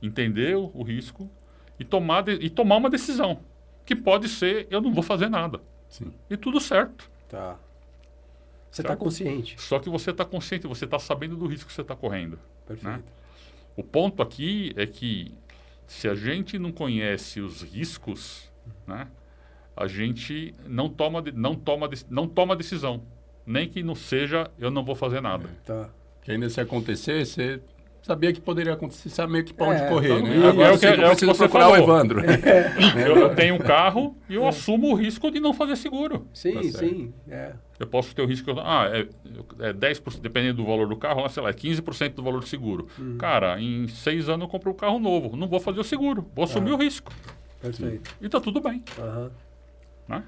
B: entender o risco e tomar uma decisão. Que pode ser, eu não vou fazer nada.
C: Sim.
B: E tudo certo.
A: Tá. Você está consciente.
B: Só que você está consciente, você está sabendo do risco que você está correndo.
A: Perfeito.
B: Né? O ponto aqui é que se a gente não conhece os riscos, né? A gente não toma decisão. Nem que não seja, eu não vou fazer nada.
A: Tá.
C: Que ainda se acontecer, você sabia que poderia acontecer, sabe meio que pra onde correr,
B: então,
C: né? Agora eu sei que eu preciso procurar o Evandro.
B: Eu tenho um carro e eu assumo o risco de não fazer seguro.
A: Sim,
C: Tá
A: sim.
B: Eu posso ter o risco... é 10%, dependendo do valor do carro, sei lá, é 15% do valor do seguro. Cara, em 6 anos eu compro um carro novo. Não vou fazer o seguro. Vou assumir o risco.
A: Perfeito.
B: E tá tudo bem.
A: Aham.
B: Né?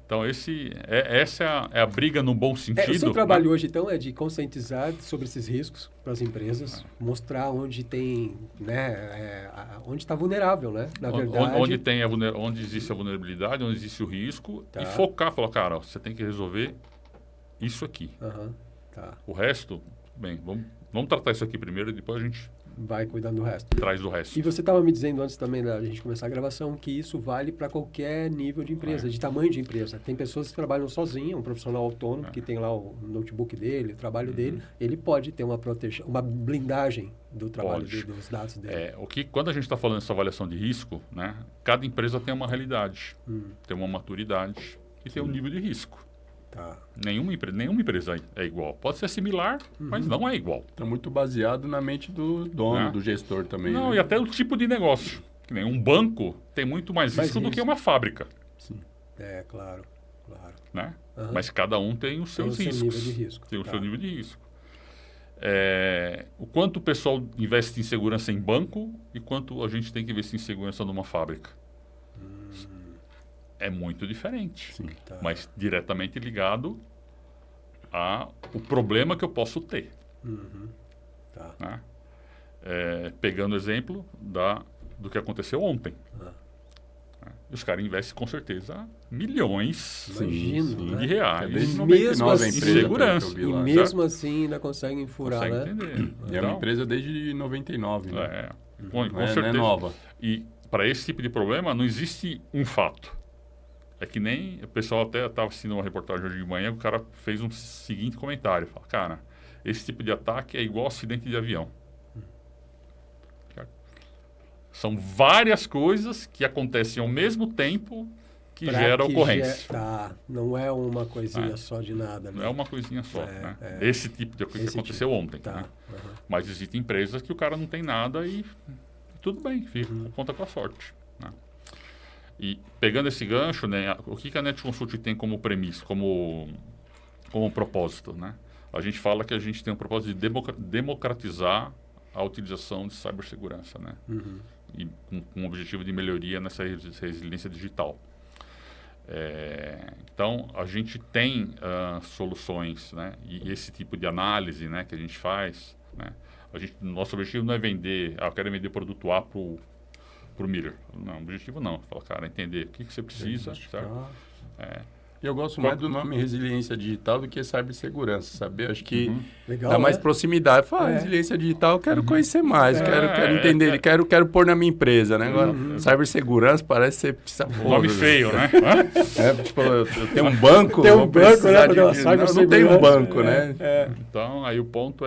B: Então, essa é a briga no bom sentido.
A: O seu trabalho hoje, então, é de conscientizar sobre esses riscos para as empresas, mostrar onde tem, né, onde está vulnerável, né? Na verdade.
B: Onde existe a vulnerabilidade, onde existe o risco,
A: Tá.
B: e focar, falar, cara, ó, você tem que resolver isso aqui.
A: Aham. Tá.
B: O resto, bem, vamos tratar isso aqui primeiro e depois a gente
A: Vai cuidando do resto.
B: traz do resto.
A: E você estava me dizendo antes também da gente começar a gravação que isso vale para qualquer nível de empresa, de tamanho de empresa. Tem pessoas que trabalham sozinhas, um profissional autônomo que tem lá o notebook dele, o trabalho dele, ele pode ter uma blindagem do trabalho dele, dos dados dele.
B: Quando a gente está falando dessa avaliação de risco, né, cada empresa tem uma realidade, tem uma maturidade e tem um nível de risco.
A: Tá.
B: Nenhuma empresa é igual. Pode ser similar, mas não é igual.
C: Tá muito baseado na mente do dono, do gestor também.
B: Não,
C: né?
B: e até o tipo de negócio. Que nem um banco tem muito mais risco do que uma fábrica.
C: Sim.
A: Claro.
B: Né? Mas cada um tem os seus riscos.
A: Nível de risco.
B: Tem o seu nível de risco. O quanto o pessoal investe em segurança em banco e quanto a gente tem que investir em segurança numa fábrica. É muito diferente.
C: Sim.
A: Tá.
B: Mas diretamente ligado ao problema que eu posso ter.
A: Tá.
B: Né? Pegando o exemplo do que aconteceu ontem. E os caras investem com certeza milhões
A: Imagino,
B: de
C: É
B: reais
C: desde
A: Mesmo
C: 99 a
A: assim-
C: empresa.
B: Em segurança.
C: que eu vi
A: E
C: lá.
A: mesmo assim ainda conseguem furar,
B: Consegue
A: né?
B: entender.
C: E é uma empresa desde 99, né?
B: Com
C: Não é
B: certeza.
C: nova.
B: E para esse tipo de problema não existe um fato. É que nem o pessoal até estava assistindo uma reportagem hoje de manhã, o cara fez um seguinte comentário. Fala, cara, esse tipo de ataque é igual acidente de avião. São várias coisas que acontecem ao mesmo tempo que gera ocorrência.
A: Tá. Não é uma coisinha só de nada.
B: Não
A: né?
B: é uma coisinha só. Né? Esse tipo de coisa que aconteceu ontem.
A: Tá.
B: Né? Mas existem empresas que o cara não tem nada e tudo bem, fica, conta com a sorte. Né? E pegando esse gancho, né, o que a NetConsult tem como premissa, como propósito? Né? A gente fala que a gente tem um propósito de democratizar a utilização de cibersegurança, né? E com o objetivo de melhoria nessa resiliência digital. Então, a gente tem soluções, né? E esse tipo de análise, né, que a gente faz, né? Nosso objetivo não é vender, eu quero vender produto A para o Miller. Não, o objetivo não. Fala, cara, entender o que você precisa, certo?
C: E eu gosto mais do nome resiliência digital do que cibersegurança, sabe? Eu acho que
A: Legal,
C: dá mais
A: né?
C: proximidade. Fala, resiliência digital, eu quero conhecer mais, quero entender, quero pôr na minha empresa, né? Agora, cibersegurança parece ser...
B: Nome feio, né?
C: Tipo, eu tenho um banco,
A: Tem um
C: vou
A: banco,
C: precisar
A: né?
C: não tem um banco, né?
B: Então, aí o ponto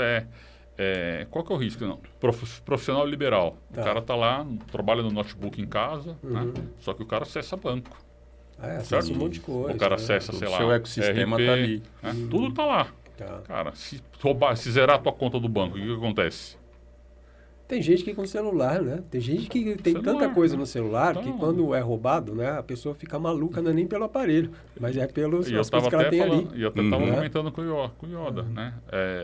B: qual que é o risco? Não, profissional liberal.
A: Tá.
B: O cara está lá, trabalha no notebook em casa, né? Só que o cara acessa banco.
A: Acessa um monte de coisa.
B: O cara
A: né?
B: acessa,
C: O
B: sei lá,
C: seu ecossistema
B: RP,
C: tá ali.
B: né? Tudo está lá.
A: Tá.
B: Cara, se zerar a tua conta do banco, o que acontece?
A: Tem gente que com celular, né? Tem gente que tem
B: Celular,
A: tanta coisa
B: né?
A: no celular que
B: Então-
A: quando é roubado, né? A pessoa fica maluca, não é nem pelo aparelho, mas é pelas
B: E eu
A: coisas
B: estava
A: que ela
B: até
A: tem
B: falando,
A: ali.
B: e eu até estava
A: Né?
B: comentando com o Yoda, né?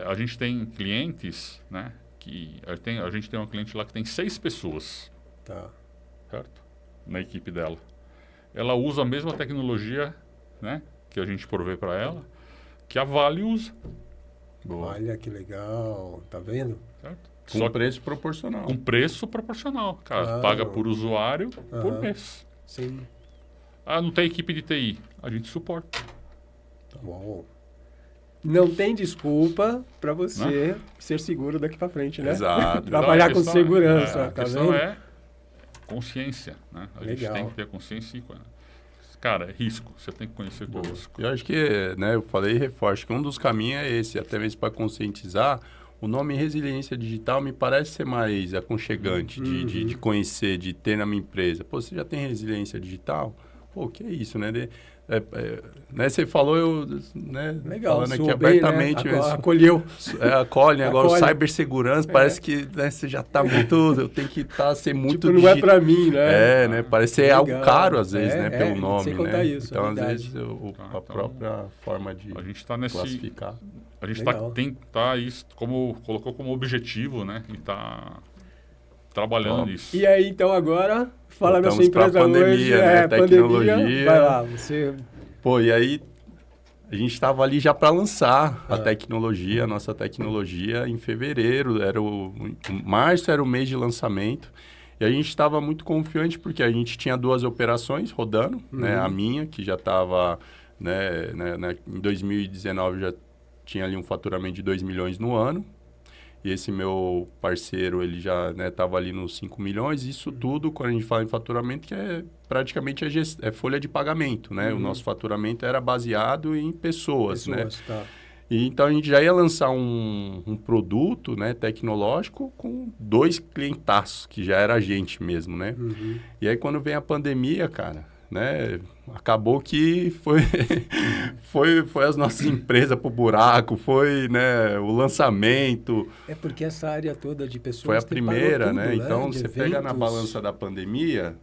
B: A gente tem clientes, né? A gente tem uma cliente lá que tem 6 pessoas,
A: Tá.
B: certo? Na equipe dela. Ela usa a mesma tecnologia, né? Que a gente provê para ela, que a Vale usa,
C: Boa.
A: Olha que legal, tá vendo?
B: certo?
C: Com
B: Só que
C: preço proporcional.
B: com preço proporcional, cara.
A: Ah.
B: Paga por usuário por mês.
A: Sim.
B: Não tem equipe de TI, a gente suporta.
A: Tá bom. Não tem desculpa para você ser seguro daqui para frente, né?
C: Exato.
A: Trabalhar
B: Então,
A: com
B: a questão
A: segurança,
B: a
A: tá
B: questão
A: vendo?
B: é consciência, né? A gente
A: Legal.
B: tem que ter consciência e... Cara, é risco. Você tem que conhecer o risco.
C: Eu acho que, né, eu falei e reforço que um dos caminhos é esse, até mesmo para conscientizar. O nome resiliência digital me parece ser mais aconchegante de conhecer, de ter na minha empresa. Pô, você já tem resiliência digital? Pô, que é isso, né? né, você falou, eu, né,
A: Legal,
C: falando aqui
A: soou bem,
C: abertamente,
A: né? Acolheu.
C: Acolhe, agora o
A: Acolhe.
C: cibersegurança, parece que, né, você já tá muito, eu tenho que ser muito...
A: Tipo, não é pra mim, né?
C: né, parece ser
A: Legal.
C: algo caro, às vezes, né, pelo nome,
A: sem contar
C: né?
A: isso,
C: Então,
A: é
C: às
A: verdade.
C: vezes, a própria forma de
B: A gente está nesse...
C: classificar.
B: A gente
A: Legal.
B: tá isso colocou como objetivo, né? E tá trabalhando nisso.
A: E aí, então, agora, fala da sua
C: Voltamos pra
A: empresa
C: pandemia,
A: hoje.
C: né? Tecnologia.
A: Pandemia, vai lá, você...
C: Pô, e aí a gente estava ali já para lançar a tecnologia, a nossa tecnologia em fevereiro, março era o mês de lançamento, e a gente estava muito confiante porque a gente tinha 2 operações rodando, né? A minha, que já estava, né, em 2019 já tinha ali um faturamento de 2 milhões no ano, e esse meu parceiro, ele já estava ali nos 5 milhões. Isso tudo, quando a gente fala em faturamento, que é praticamente folha de pagamento, né? O nosso faturamento era baseado em pessoas, né?
A: Tá.
C: E, então, a gente já ia lançar um produto, né, tecnológico com 2 clientaços, que já era a gente mesmo, né? E aí, quando vem a pandemia, cara, né? Acabou que foi as nossas empresas pro buraco, foi, né, o lançamento.
A: É porque essa área toda de pessoas...
C: Foi a primeira,
A: tudo,
C: né? Então,
A: de
C: você pega na
A: eventos.
C: balança da pandemia,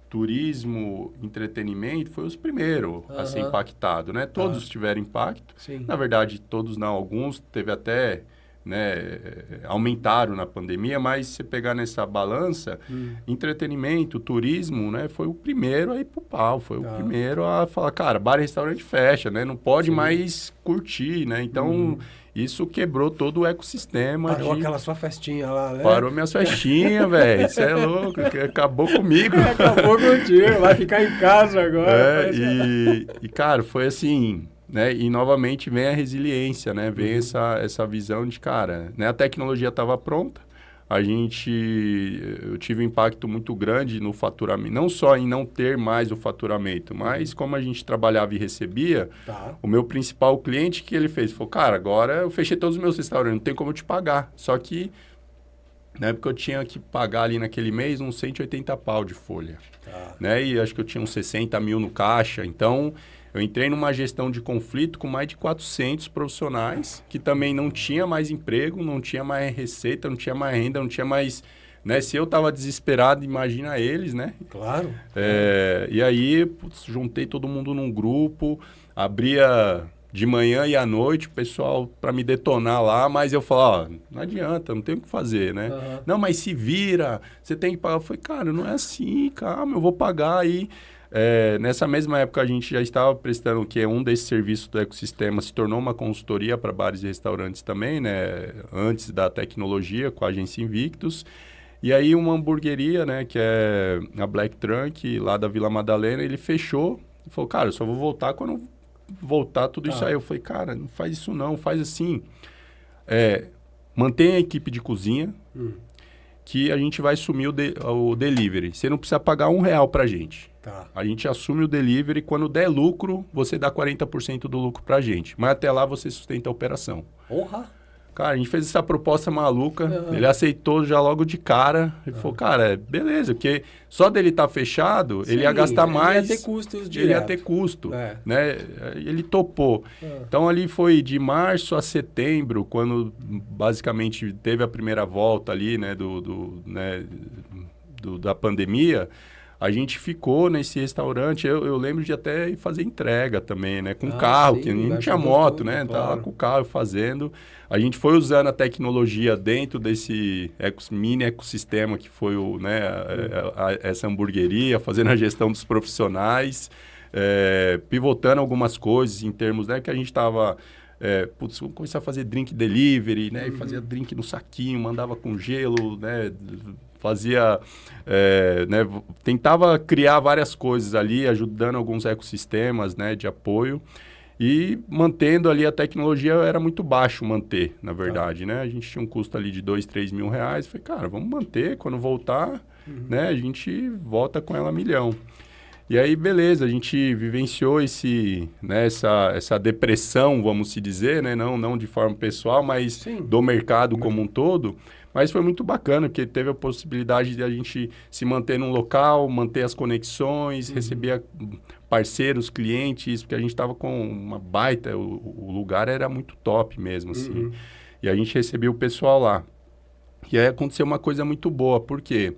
C: turismo, entretenimento, foi os primeiros a ser impactado, né? Todos tiveram impacto.
A: Sim.
C: Na verdade, todos não, alguns teve até... né, aumentaram na pandemia, mas se pegar nessa balança, entretenimento, turismo, né, foi o primeiro a ir pro pau, foi o primeiro a falar, cara, bar e restaurante fecha, né, não pode mais curtir, né, então isso quebrou todo o ecossistema.
A: Parou aquela sua festinha lá, né?
C: Parou minhas festinhas, velho, isso é louco, acabou comigo.
A: Acabou contigo, vai ficar em casa agora.
C: E cara, foi assim... né? E novamente vem a resiliência, né? Vem essa visão de, cara, né? A tecnologia estava pronta, eu tive um impacto muito grande no faturamento, não só em não ter mais o faturamento, mas como a gente trabalhava e recebia, o meu principal cliente, que ele fez? Falou, cara, agora eu fechei todos os meus restaurantes, não tem como eu te pagar, só que na época eu tinha que pagar ali naquele mês uns 180 pau de folha, né? E acho que eu tinha uns 60 mil no caixa, então... Eu entrei numa gestão de conflito com mais de 400 profissionais que também não tinha mais emprego, não tinha mais receita, não tinha mais renda, não tinha mais... né? Se eu estava desesperado, imagina eles, né?
A: Claro.
C: E aí, putz, juntei todo mundo num grupo, abria de manhã e à noite o pessoal para me detonar lá, mas eu falava, não adianta, não tem o que fazer, né? Não, mas se vira, você tem que pagar. Eu falei, cara, não é assim, calma, eu vou pagar aí... nessa mesma época, a gente já estava prestando que um desses serviços do ecossistema se tornou uma consultoria para bares e restaurantes também, né? Antes da tecnologia, com a agência Invictus. E aí, uma hamburgueria, né? Que é a Black Trunk, lá da Vila Madalena, ele fechou e falou, cara, eu só vou voltar quando voltar tudo isso aí. Eu falei, cara, não faz isso não, faz assim. Mantém a equipe de cozinha, que a gente vai assumir o delivery. Você não precisa pagar R$1 pra gente. A gente assume o delivery, quando der lucro, você dá 40% do lucro pra gente. Mas até lá você sustenta a operação. Cara, a gente fez essa proposta maluca, ele aceitou já logo de cara. Ele falou, cara, beleza, porque só dele estar fechado, ele ia gastar mais.
A: Ele ia ter custos direto.
C: Ele ia ter custo, né? Ele topou. Então, ali foi de março a setembro, quando basicamente teve a primeira volta ali, né, da pandemia. A gente ficou nesse restaurante, eu lembro de até ir fazer entrega também, né? Com carro, que não tinha moto, tudo, né? Claro. Tava com o carro fazendo. A gente foi usando a tecnologia dentro desse mini ecossistema que foi essa hamburgueria, fazendo a gestão dos profissionais, pivotando algumas coisas em termos, né? Que a gente estava... vamos começar a fazer drink delivery, né? E fazia drink no saquinho, mandava com gelo, né? Fazia, né, tentava criar várias coisas ali, ajudando alguns ecossistemas, né, de apoio e mantendo ali a tecnologia. Era muito baixo manter, na verdade, né? A gente tinha um custo ali de R$2, R$3 mil. Falei, cara, vamos manter, quando voltar, né, a gente volta com ela a milhão. E aí, beleza, a gente vivenciou essa depressão, vamos se dizer, né? Não de forma pessoal, mas do mercado como um todo. Mas foi muito bacana, porque teve a possibilidade de a gente se manter num local, manter as conexões, recebia parceiros, clientes, porque a gente estava com uma baita, o lugar era muito top mesmo, assim. E a gente recebeu o pessoal lá. E aí aconteceu uma coisa muito boa, porque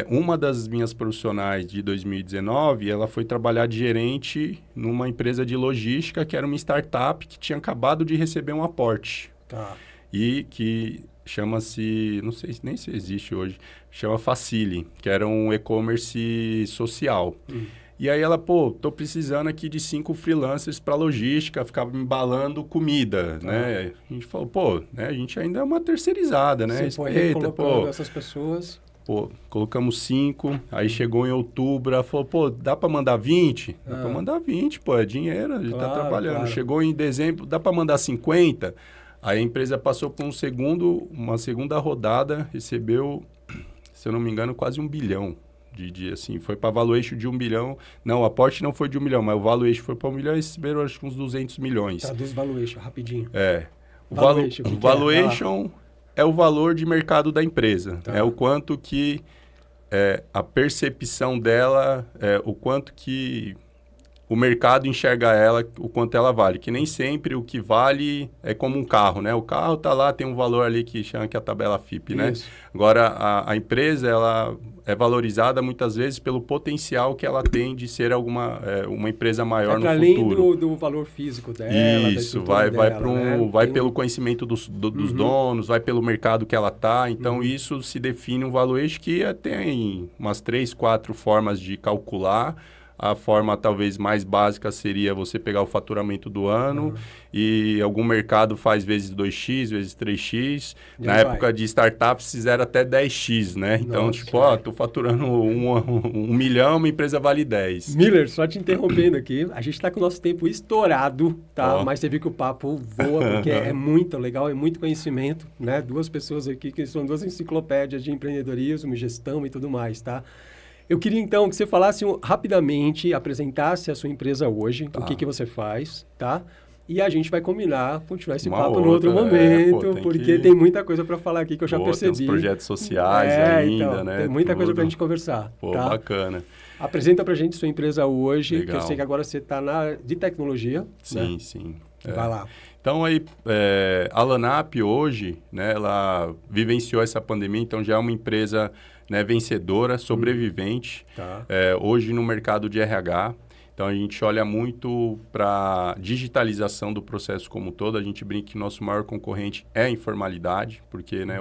C: uma das minhas profissionais de 2019, ela foi trabalhar de gerente numa empresa de logística, que era uma startup que tinha acabado de receber um aporte.
A: Tá.
C: E que chama-se, não sei nem se existe hoje, chama Facili, que era um e-commerce social. E aí ela, tô precisando aqui de 5 freelancers para logística, ficava embalando comida, né? A gente falou, né? A gente ainda é uma terceirizada, né?
A: Você foi colocando essas pessoas...
C: colocamos 5, aí chegou em outubro, ela falou, dá para mandar 20? Dá para mandar 20, é dinheiro, a gente tá trabalhando. Claro. Chegou em dezembro, dá para mandar 50? Aí a empresa passou por uma segunda rodada, recebeu, se eu não me engano, quase 1 bilhão. Assim, foi para valuation de 1 bilhão. Não, o aporte não foi de 1 milhão, mas o valuation foi para 1 milhão e receberam acho que uns 200 milhões.
A: Traduz valuation, rapidinho.
C: O valuation é o valor de mercado da empresa. Tá. É o quanto que a percepção dela, o quanto que o mercado enxerga ela, o quanto ela vale. Que nem sempre o que vale é como um carro, né? O carro está lá, tem um valor ali que chama que é a tabela FIPE, né? Agora, a empresa, ela é valorizada muitas vezes pelo potencial que ela tem de ser uma empresa maior no futuro.
A: Além do valor físico dela,
C: isso, vai pelo conhecimento dos donos, vai pelo mercado que ela está. Então, isso se define um valuation que tem umas 3, 4 formas de calcular. A forma talvez mais básica seria você pegar o faturamento do ano e algum mercado faz vezes 2x, vezes 3x. Na época de startups fizeram até 10x, né? Então, tô faturando 1 milhão, uma empresa vale 10.
A: Miller, só te interrompendo aqui, a gente está com o nosso tempo estourado, tá? Mas você viu que o papo voa, porque é muito legal, é muito conhecimento, né? 2 pessoas aqui que são 2 enciclopédias de empreendedorismo, gestão e tudo mais, tá? Eu queria, então, que você falasse rapidamente, apresentasse a sua empresa hoje, o que você faz, tá? E a gente vai continuar esse papo no outro momento, porque tem muita coisa para falar aqui que eu já percebi.
C: Tem uns projetos sociais ainda,
A: então,
C: né?
A: Tem muita coisa para a gente conversar. Tá?
C: Bacana.
A: Apresenta para a gente sua empresa hoje,
C: Legal.
A: que eu sei que agora você está na área de tecnologia.
C: Sim,
A: né?
C: sim.
A: Vai lá.
C: Então, aí, a Lanap hoje, né, ela vivenciou essa pandemia, então já é uma empresa... né, vencedora, sobrevivente, hoje no mercado de RH. Então, a gente olha muito para a digitalização do processo como um todo. A gente brinca que nosso maior concorrente é a informalidade, porque né,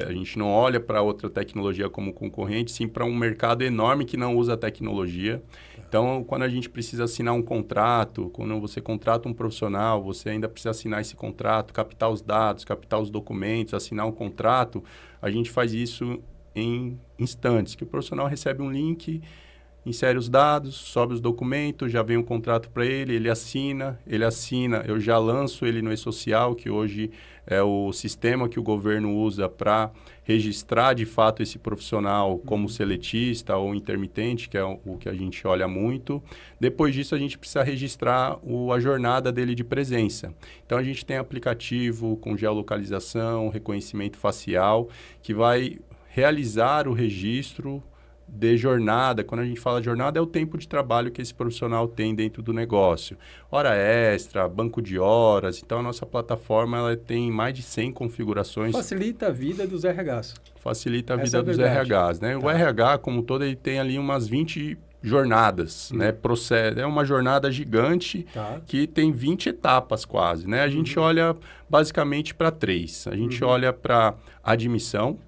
C: a gente não olha para outra tecnologia como concorrente, sim para um mercado enorme que não usa tecnologia. Então, quando a gente precisa assinar um contrato, quando você contrata um profissional, você ainda precisa assinar esse contrato, captar os dados, captar os documentos, assinar um contrato, a gente faz isso em instantes, que o profissional recebe um link, insere os dados, sobe os documentos, já vem um contrato para ele assina, eu já lanço ele no e-social, que hoje é o sistema que o governo usa para registrar de fato esse profissional como seletista ou intermitente, que é o que a gente olha muito. Depois disso, a gente precisa registrar a jornada dele de presença. Então, a gente tem aplicativo com geolocalização, reconhecimento facial, que vai realizar o registro de jornada. Quando a gente fala jornada, é o tempo de trabalho que esse profissional tem dentro do negócio. Hora extra, banco de horas. Então, a nossa plataforma ela tem mais de 100 configurações.
A: Facilita a vida dos RHs.
C: Facilita a vida dos RHs, né? O RH, como todo, ele tem ali umas 20 jornadas, né? É uma jornada gigante que tem 20 etapas quase, né? A gente olha basicamente para 3. A gente olha para admissão,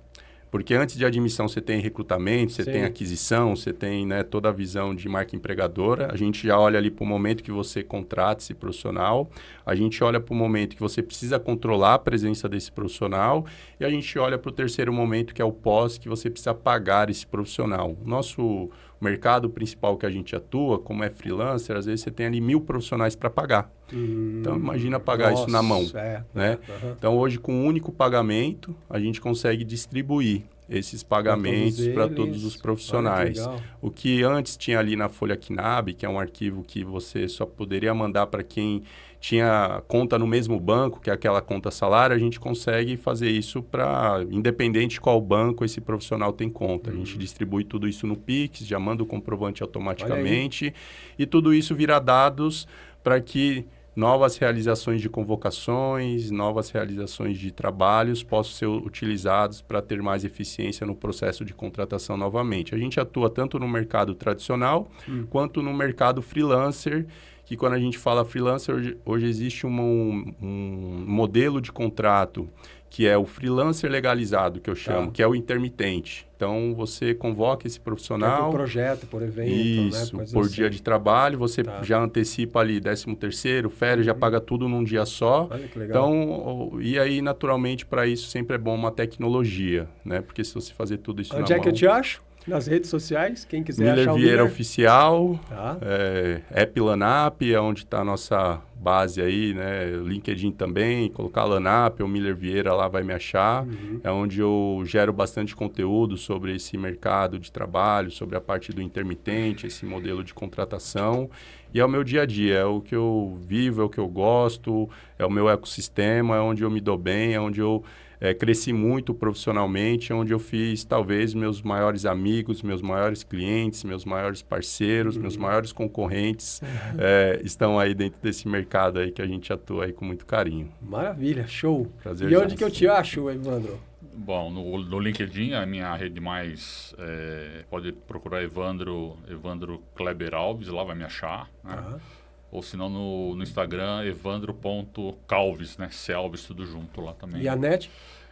C: porque antes de admissão você tem recrutamento, você tem aquisição, você tem né, toda a visão de marca empregadora. A gente já olha ali para o momento que você contrata esse profissional. A gente olha para o momento que você precisa controlar a presença desse profissional. E a gente olha para o terceiro momento, que é o pós, que você precisa pagar esse profissional. O nosso mercado principal que a gente atua, como é freelancer, às vezes você tem ali 1.000 profissionais para pagar. Então, imagina pagar isso na mão. Né? Então, hoje, com um único pagamento, a gente consegue distribuir esses pagamentos para todos os profissionais. O que antes tinha ali na folha KNAB, que é um arquivo que você só poderia mandar para quem tinha conta no mesmo banco, que é aquela conta salário, a gente consegue fazer isso para, independente de qual banco esse profissional tem conta. A gente distribui tudo isso no Pix, já manda o comprovante automaticamente e tudo isso vira dados para que novas realizações de convocações, novas realizações de trabalhos possam ser utilizados para ter mais eficiência no processo de contratação novamente. A gente atua tanto no mercado tradicional quanto no mercado freelancer, que quando a gente fala freelancer, hoje existe um modelo de contrato que é o freelancer legalizado, que eu chamo, que é o intermitente. Então, você convoca esse profissional...
A: por projeto, por evento,
C: isso,
A: né?
C: por dia de trabalho, você já antecipa ali 13º, férias, já paga tudo num dia só.
A: Olha que legal.
C: Então, e aí, naturalmente, para isso sempre é bom uma tecnologia, né? Porque se você fazer tudo isso
A: Onde é que eu te acho? Nas redes sociais, quem quiser achar o
C: Vieira Oficial,
A: Tá.
C: App Lanap, é onde está a nossa base aí, né? LinkedIn também, colocar Lanap ou Miller Vieira lá vai me achar. É onde eu gero bastante conteúdo sobre esse mercado de trabalho, sobre a parte do intermitente, esse modelo de contratação. E é o meu dia a dia, é o que eu vivo, é o que eu gosto, é o meu ecossistema, é onde eu me dou bem, é onde eu cresci muito profissionalmente, onde eu fiz talvez meus maiores amigos, meus maiores clientes, meus maiores parceiros, meus maiores concorrentes estão aí dentro desse mercado aí que a gente atua aí com muito carinho.
A: Maravilha, show.
C: Prazer.
A: E onde que eu te acho, Evandro?
B: Bom, no LinkedIn, a minha rede mais... pode procurar Evandro Kleber Alves, lá vai me achar, né? Ou se não no Instagram, evandro.calves, né? Calves, tudo junto lá também.
A: E a NET?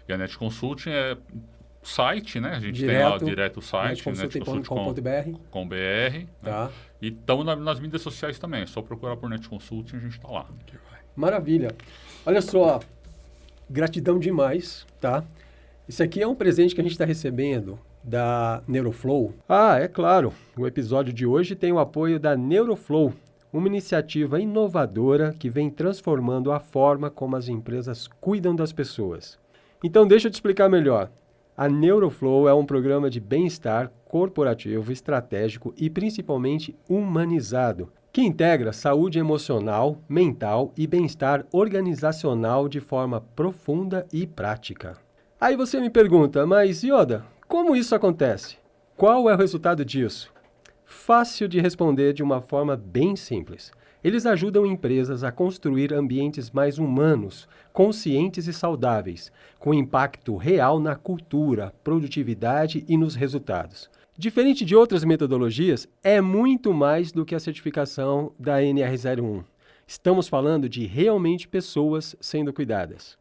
B: E a NET Consulting é site, né? A gente
A: Direto,
B: tem lá direto o site,
A: netconsulting.com.br.
B: Né?
A: Tá.
B: E estamos nas mídias sociais também. É só procurar por NET Consulting, a gente está lá.
A: Maravilha. Olha só, gratidão demais, tá? Isso aqui é um presente que a gente está recebendo da Neuroflow. Ah, é claro. O episódio de hoje tem o apoio da Neuroflow, uma iniciativa inovadora que vem transformando a forma como as empresas cuidam das pessoas. Então, deixa eu te explicar melhor. A Neuroflow é um programa de bem-estar corporativo, estratégico e principalmente humanizado, que integra saúde emocional, mental e bem-estar organizacional de forma profunda e prática. Aí você me pergunta, mas Yoda, como isso acontece? Qual é o resultado disso? Fácil de responder de uma forma bem simples. Eles ajudam empresas a construir ambientes mais humanos, conscientes e saudáveis, com impacto real na cultura, produtividade e nos resultados. Diferente de outras metodologias, é muito mais do que a certificação da NR01. Estamos falando de realmente pessoas sendo cuidadas.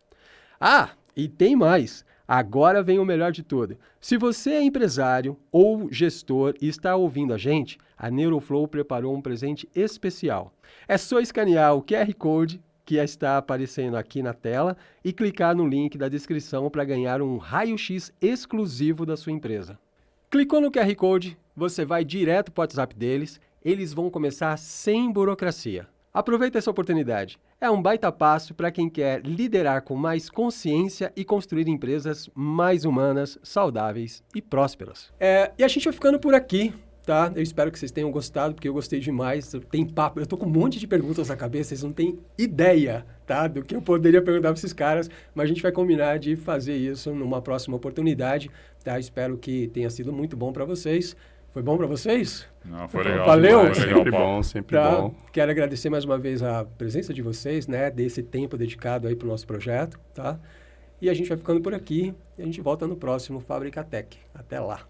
A: Ah, e tem mais! Agora vem o melhor de tudo. Se você é empresário ou gestor e está ouvindo a gente, a Neuroflow preparou um presente especial. É só escanear o QR Code que está aparecendo aqui na tela e clicar no link da descrição para ganhar um raio-x exclusivo da sua empresa. Clicou no QR Code, você vai direto para o WhatsApp deles, eles vão começar sem burocracia. Aproveita essa oportunidade. É um baita passo para quem quer liderar com mais consciência e construir empresas mais humanas, saudáveis e prósperas. E a gente vai ficando por aqui, tá? Eu espero que vocês tenham gostado, porque eu gostei demais. Tem papo, eu tô com um monte de perguntas na cabeça, vocês não têm ideia, tá? Do que eu poderia perguntar para esses caras, mas a gente vai combinar de fazer isso numa próxima oportunidade, tá? Espero que tenha sido muito bom para vocês. Foi bom para vocês?
B: Não, foi legal.
A: Valeu?
B: Foi
C: Sempre bom, sempre bom.
A: Quero agradecer mais uma vez a presença de vocês, né? Desse tempo dedicado aí para o nosso projeto, tá? E a gente vai ficando por aqui e a gente volta no próximo Fábrica Tech. Até lá!